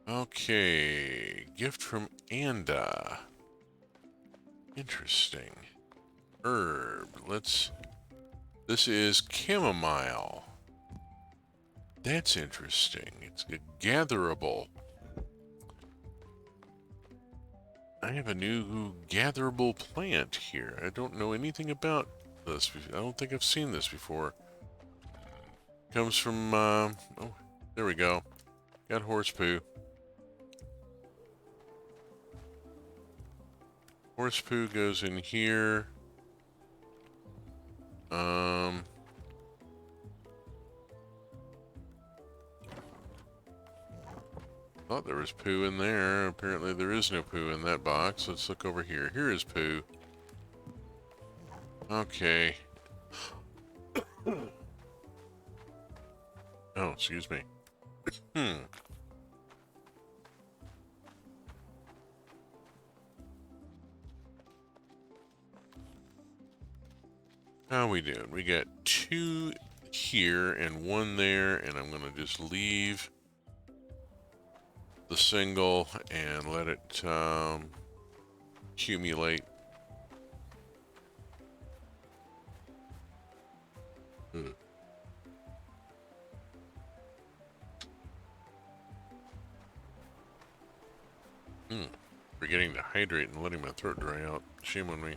Okay. Gift from Anda. Interesting. Herb. This is chamomile. That's interesting. It's a gatherable. I have a new gatherable plant here. I don't know anything about this. I don't think I've seen this before. Comes from, oh, there we go. Got horse poo. Horse poo goes in here. Thought there was poo in there. Apparently there is no poo in that box. Let's look over here. Here is poo. Okay. Oh, excuse me. How we doing? We got 2 here and 1 there, and I'm gonna just leave the single and let it accumulate. Forgetting to hydrate and letting my throat dry out. Shame on me.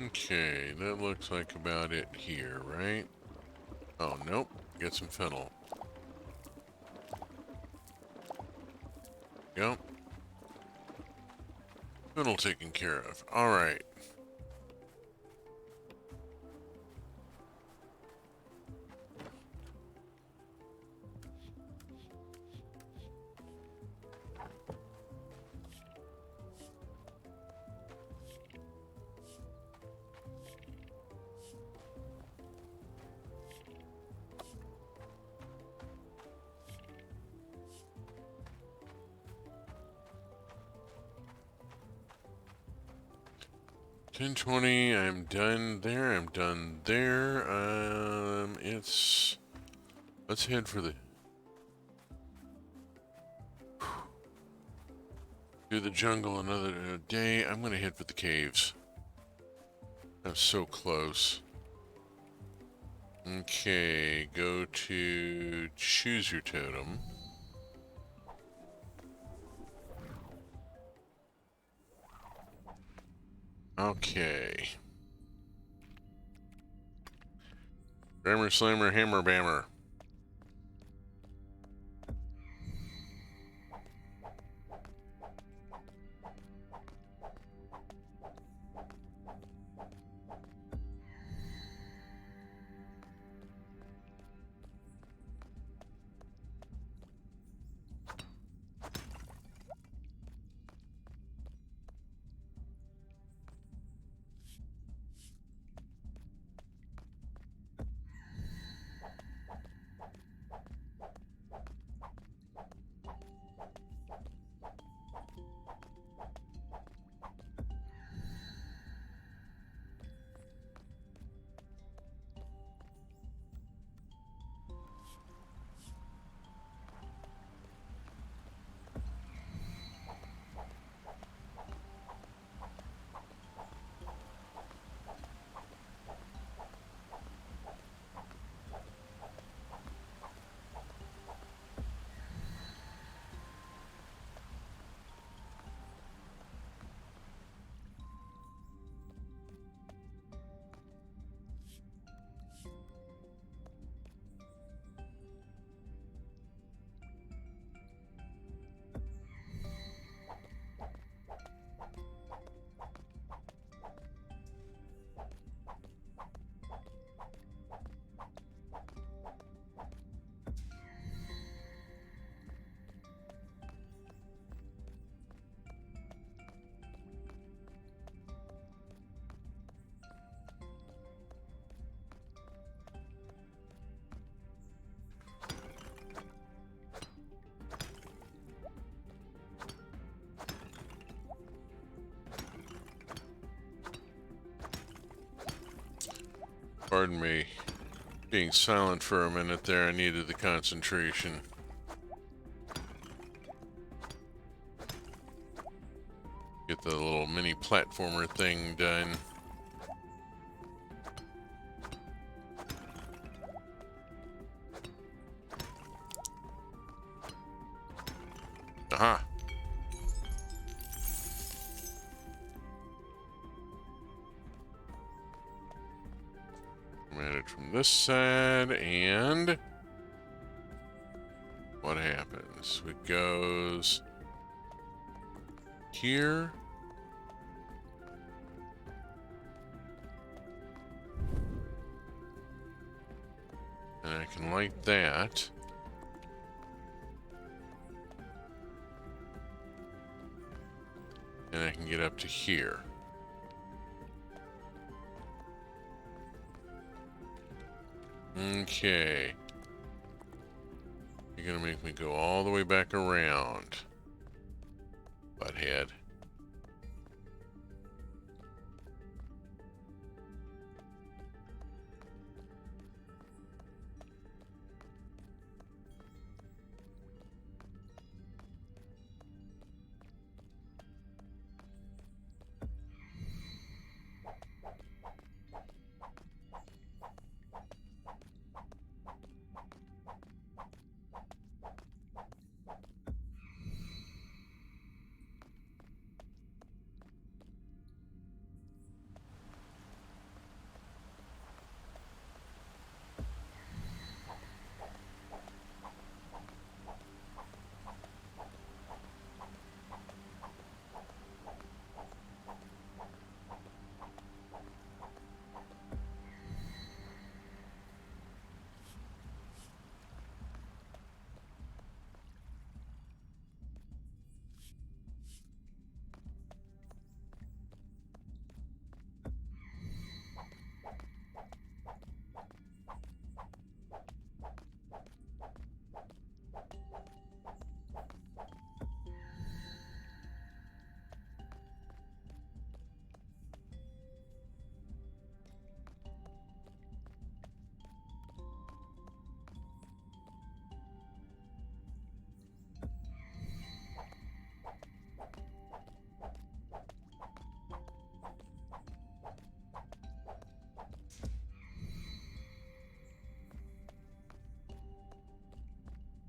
Okay, that looks like about it here, right? Oh, nope. Get some fennel. Yep. Fennel taken care of. Alright. $10.20, I'm done there, I'm done there. Let's head for the... Do the jungle another day. I'm gonna head for the caves. I'm so close. Okay, go to choose your totem. Okay. Rammer, slammer, hammer, bammer. Pardon me. Being silent for a minute there, I needed the concentration. Get the little mini platformer thing done. Aha! Come at it from this side, and what happens? It goes here. And I can light that. And I can get up to here. Okay. You're gonna make me go all the way back around, butthead.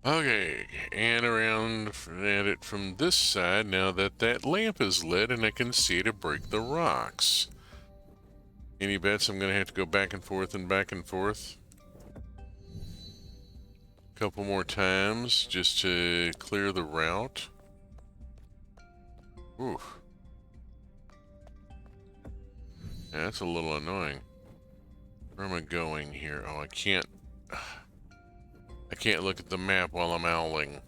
Okay, and around at it from this side now that that lamp is lit and I can see to break the rocks. Any bets I'm going to have to go back and forth and back and forth a couple more times just to clear the route? Ooh. Yeah, that's a little annoying. Where am I going here? Oh, I can't look at the map while I'm owling.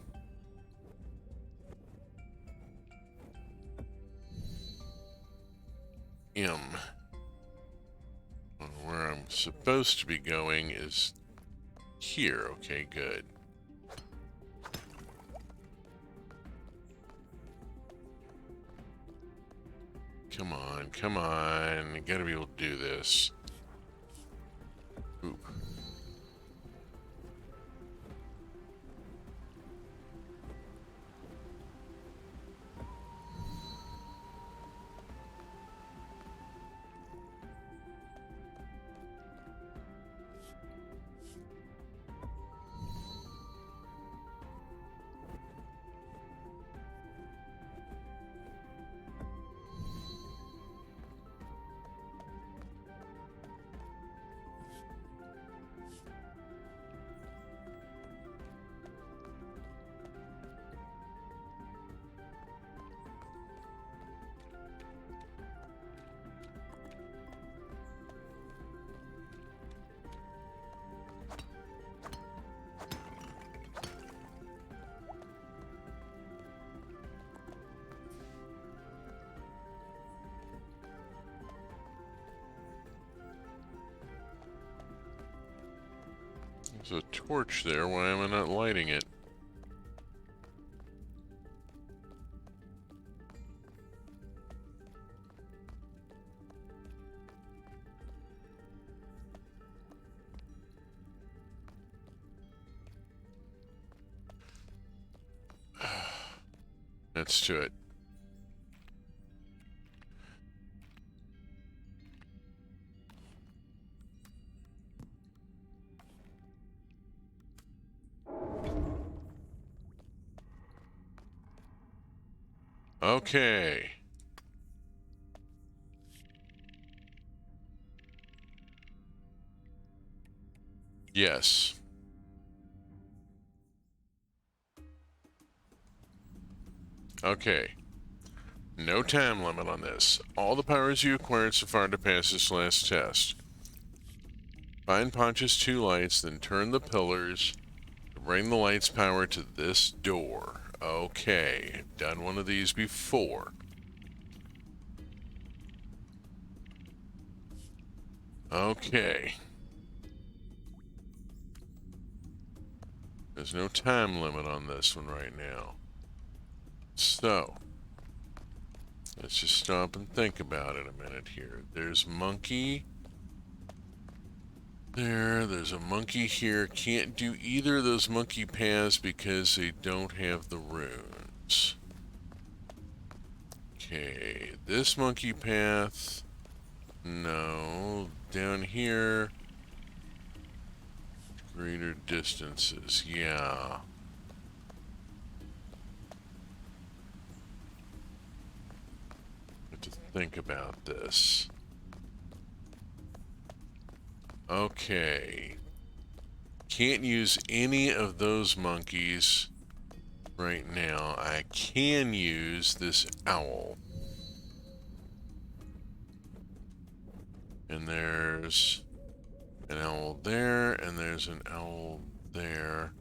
M. Where I'm supposed to be going is here. Okay, good. Come on, come on. You gotta be able to do this. Oop. There's a torch there. Why am I not lighting it? Let's do it. Okay. Yes. Okay. No time limit on this. All the powers you acquired so far to pass this last test. Find Pacha's 2 lights, then turn the pillars to bring the light's power to this door. Okay. I've done one of these before. Okay. There's no time limit on this one right now. So, let's just stop and think about it a minute here. There's monkey. There's a monkey here. Can't do either of those monkey paths because they don't have the runes. Okay, this monkey path. No. Down here. Greater distances. Yeah. Have to think about this. Okay. Can't use any of those monkeys right now. I can use this owl. And there's an owl there, and there's an owl there.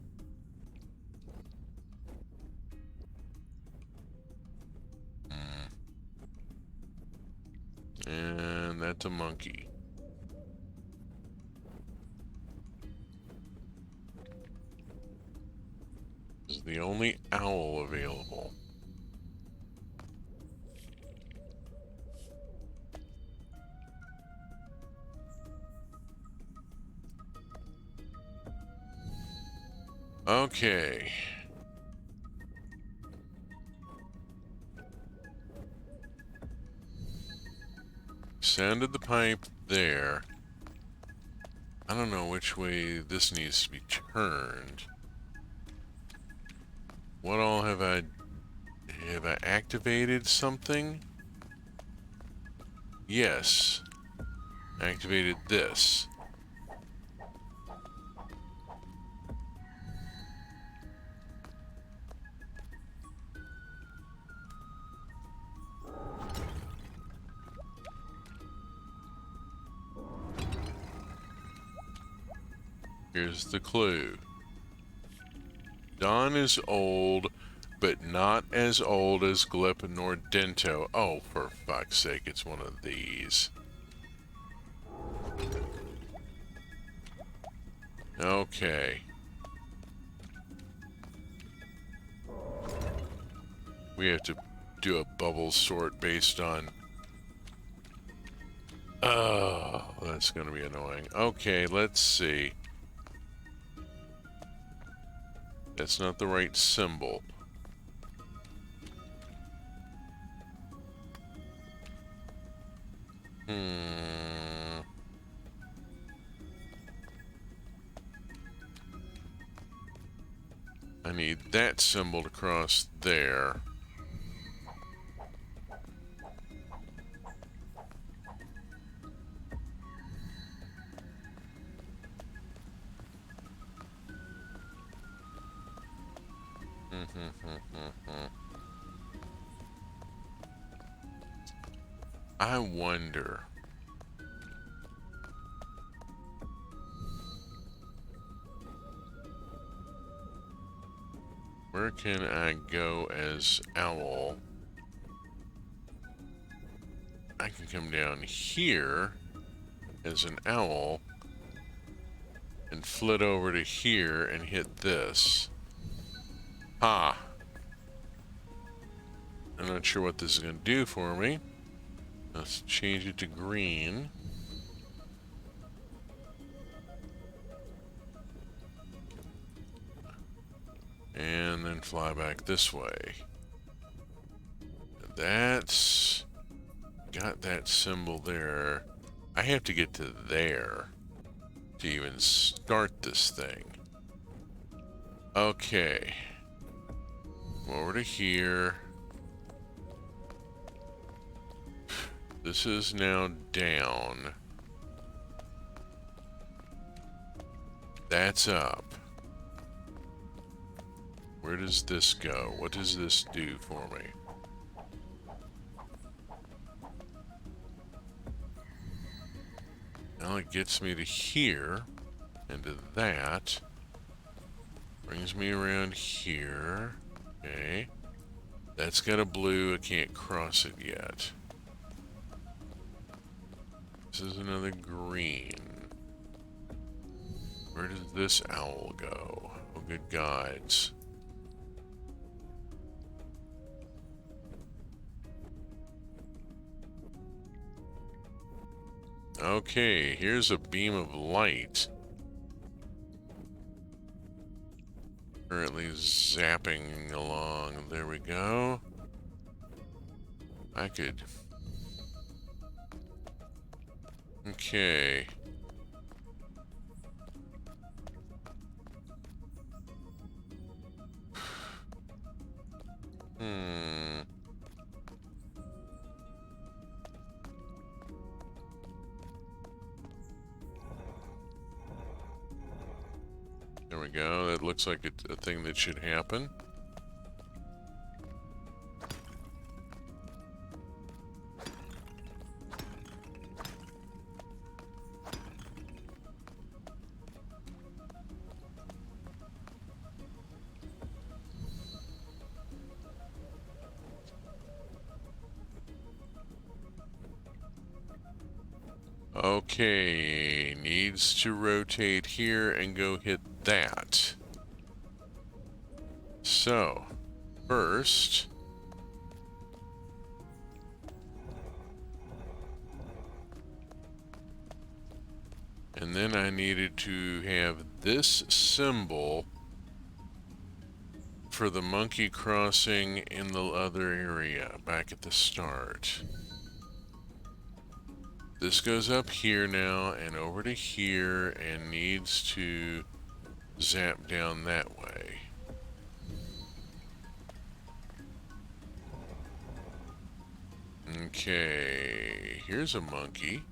And that's a monkey. This is the only owl available. Okay. Sounded the pipe there. I don't know which way this needs to be turned. What all have I activated something? Yes. Activated this. Here's the clue. Dawn is old, but not as old as Glip nor Dento. Oh, for fuck's sake, it's one of these. Okay. We have to do a bubble sort based on... Oh, that's going to be annoying. Okay, let's see. That's not the right symbol. I need that symbol to cross there. I wonder. Where can I go as owl? I can come down here as an owl and flit over to here and hit this. Ha! I'm not sure what this is going to do for me. Let's change it to green. And then fly back this way. That's... got that symbol there. I have to get to there to even start this thing. Okay. Over to here. This is now down. That's up. Where does this go? What does this do for me? Now it gets me to here, and to that. Brings me around here. Okay. That's got a blue, I can't cross it yet. This is another green. Where does this owl go? Oh, good guides. Okay, here's a beam of light. Currently zapping along. There we go. I could... Okay. There we go. That looks like a thing that should happen. Okay, needs to rotate here and go hit that. So, first, and then I needed to have this symbol for the monkey crossing in the other area back at the start. This goes up here now and over to here and needs to zap down that way. Okay, here's a monkey.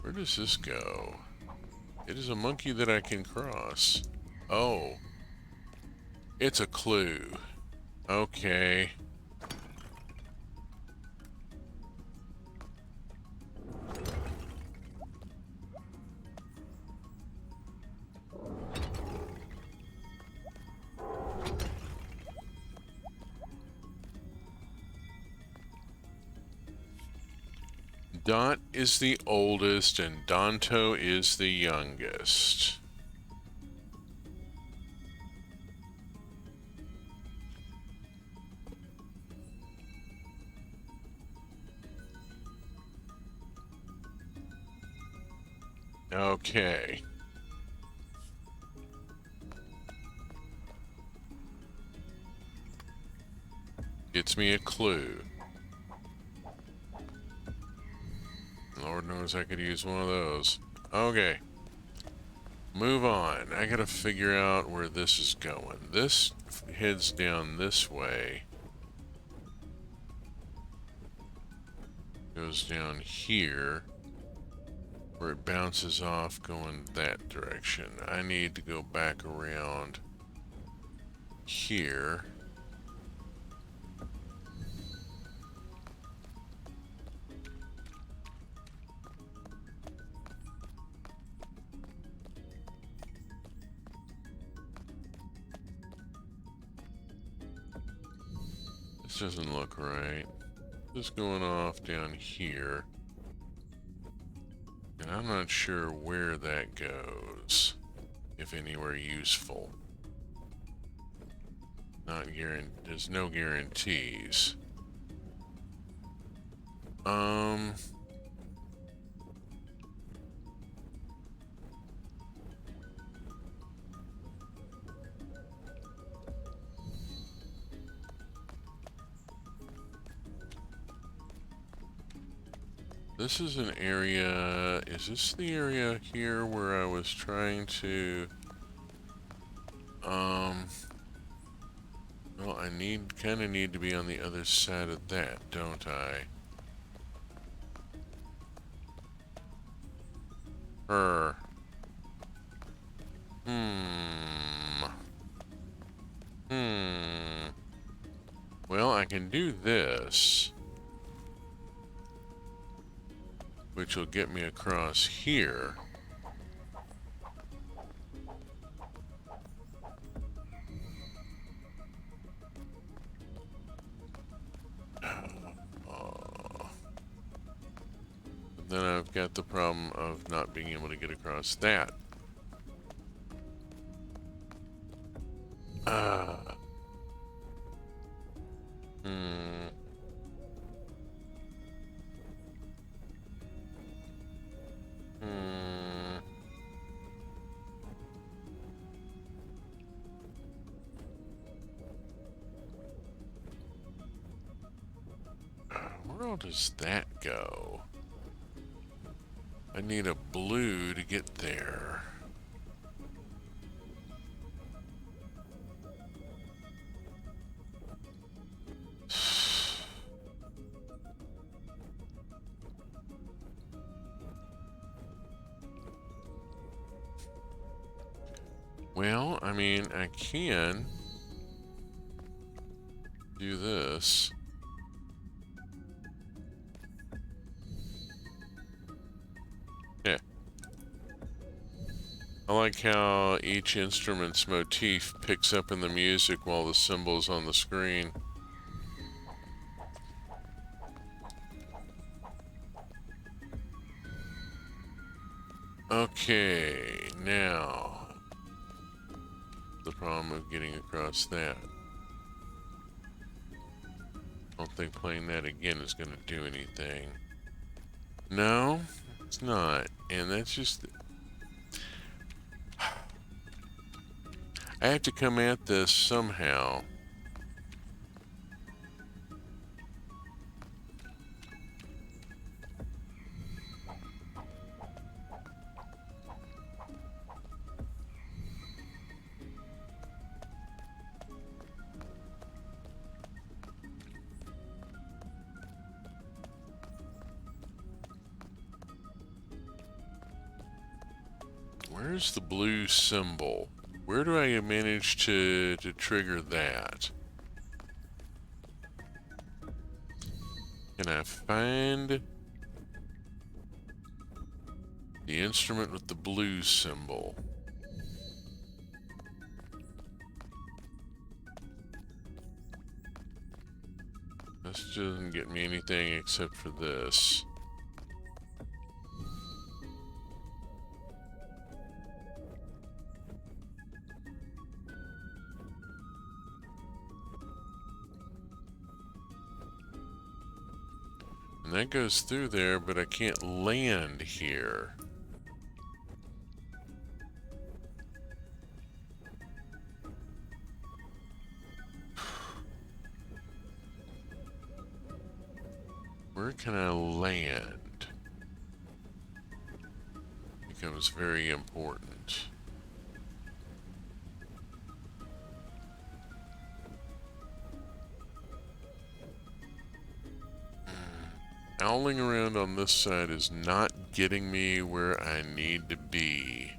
Where does this go? It is a monkey that I can cross. Oh, it's a clue. Okay. Dot is the oldest and Danto is the youngest. Okay. Gets me a clue. Lord knows I could use one of those. Okay. Move on. I gotta figure out where this is going. This heads down this way. Goes down here. Where it bounces off going that direction. I need to go back around here. This doesn't look right. Just going off down here. And I'm not sure where that goes. If anywhere useful. There's no guarantees. This is an area, is this the area here where I was trying to, well, I kind of need to be on the other side of that, don't I? Well, I can do this, which will get me across here. Then I've got the problem of not being able to get across that. Where all does that go? I need a blue to get there. Well, I mean, I can do this. Yeah. I like how each instrument's motif picks up in the music while the symbol's on the screen. Okay, now the problem of getting across that. I don't think playing that again is going to do anything. No, it's not. And that's just... I have to come at this somehow. where's the blue symbol? Where do I manage to trigger that? Can I find the instrument with the blue symbol? This doesn't get me anything except for this. And that goes through there, but I can't land here. Where can I land? Becomes very important. Owling around on this side is not getting me where I need to be.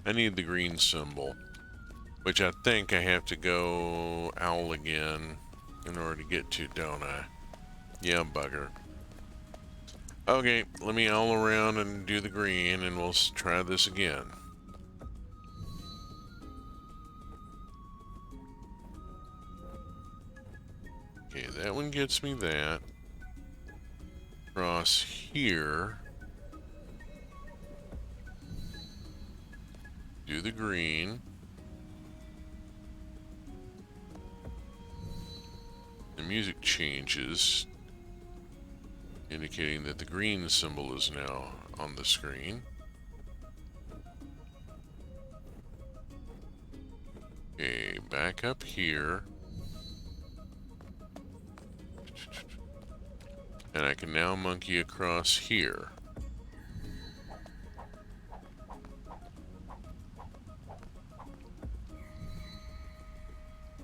I need the green symbol, which I think I have to go owl again in order to get to, don't I? Yeah, bugger. Okay, let me owl around and do the green, and we'll try this again. Okay, that one gets me that. Across here. Do the green. The music changes, indicating that the green symbol is now on the screen. Okay, back up here. And I can now monkey across here.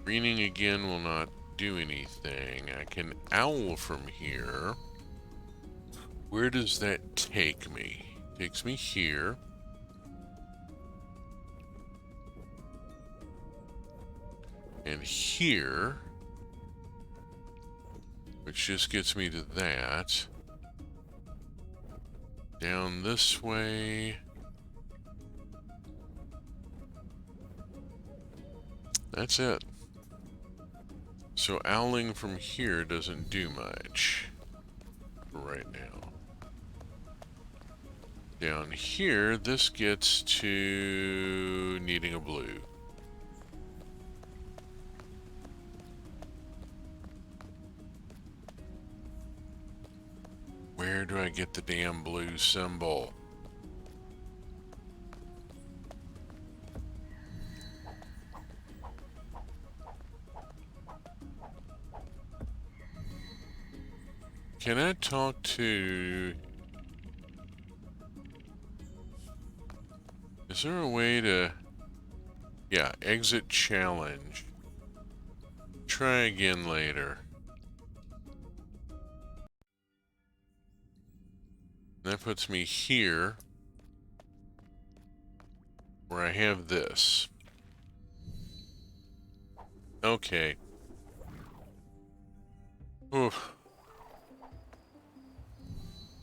Greening again will not do anything. I can owl from here. Where does that take me? Takes me here. And here. Which just gets me to that. Down this way. That's it. So owling from here doesn't do much for right now. Down here, this gets to needing a blue. Where do I get the damn blue symbol? Can I talk to... Is there a way to... Yeah, exit challenge. Try again later. That puts me here, where I have this. Okay. Oof.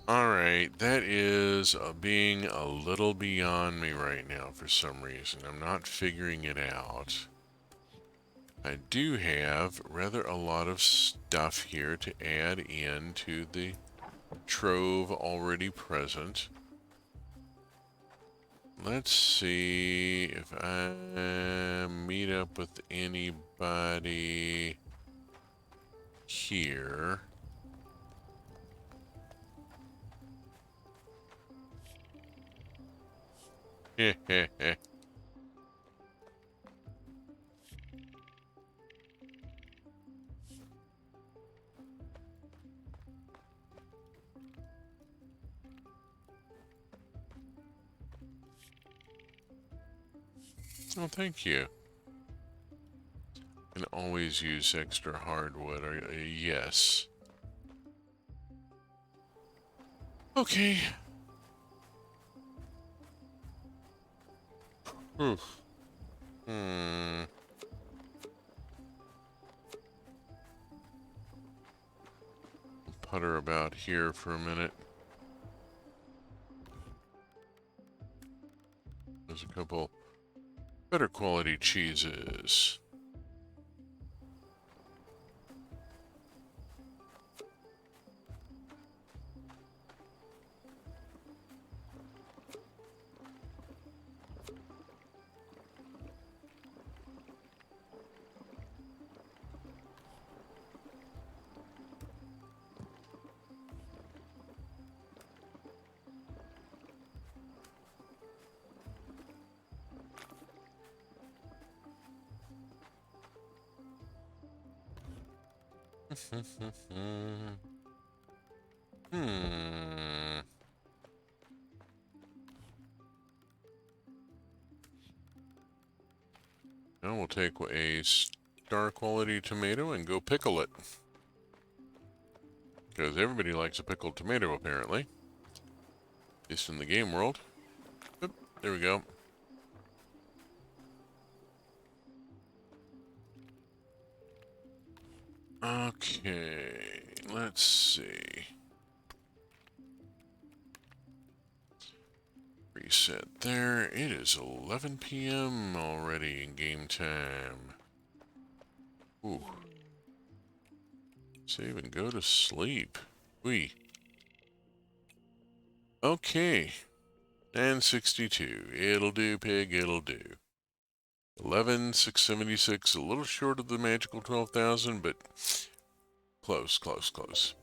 Alright, that is being a little beyond me right now for some reason. I'm not figuring it out. I do have rather a lot of stuff here to add in to the trove already present. Let's see if I meet up with anybody here. Oh, thank you. Can always use extra hardwood. Yes. Okay. Oof. Putter about here for a minute. There's a couple better quality cheeses. Hmm. Now we'll take a star quality tomato and go pickle it. Because everybody likes a pickled tomato, apparently. At least in the game world. Oop, there we go. Okay, let's see. Reset there. It is 11 p.m. already in game time. Ooh. Save and go to sleep. Wee. Okay. And 62. It'll do, pig, it'll do. 11,676, a little short of the magical 12,000, but close, close, close.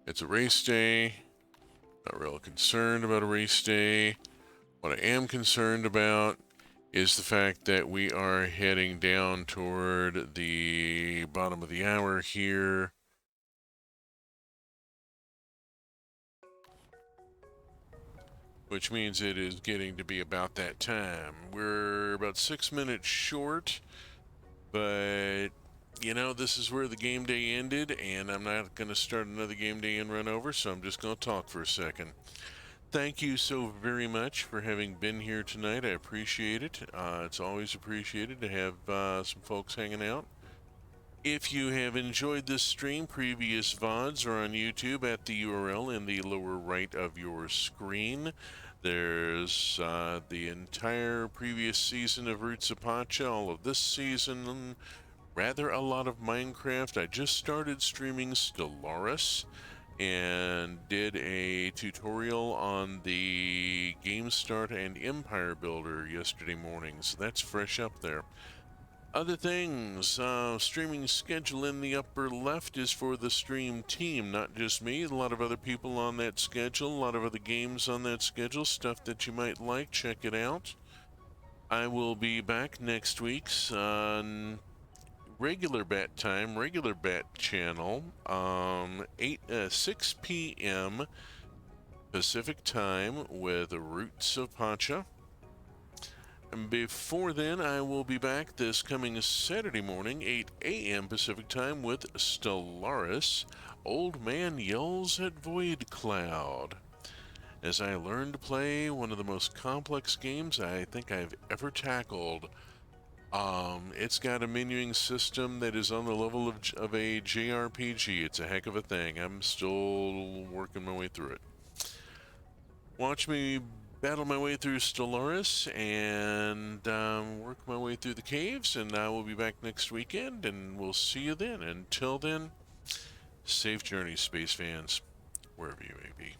It's a race day. Not real concerned about a race day. What I am concerned about is the fact that we are heading down toward the bottom of the hour here. Which means it is getting to be about that time. We're about 6 minutes short, but you know, this is where the game day ended, and I'm not going to start another game day and run over, so I'm just going to talk for a second. Thank you so very much for having been here tonight. I appreciate it. It's always appreciated to have some folks hanging out. If you have enjoyed this stream, previous VODs are on YouTube at the URL in the lower right of your screen. There's the entire previous season of Roots of Pacha, all of this season, rather a lot of Minecraft. I just started streaming Stellaris and did a tutorial on the Game Start and Empire Builder yesterday morning, so that's fresh up there. Other things, streaming schedule in the upper left is for the stream team, not just me. A lot of other people on that schedule, a lot of other games on that schedule, stuff that you might like, check it out. I will be back next week's on regular bat time, regular bat channel, 6 p.m. Pacific time with Roots of Pacha. And before then, I will be back this coming Saturday morning, 8 a.m. Pacific time with Stellaris, Old Man Yells at Void Cloud, as I learn to play one of the most complex games I think I've ever tackled. It's got a menuing system that is on the level of a JRPG. It's a heck of a thing. I'm still working my way through it. Watch me battle my way through Stellaris and work my way through the caves, and I will be back next weekend, and we'll see you then. Until then, safe journey, space fans, wherever you may be.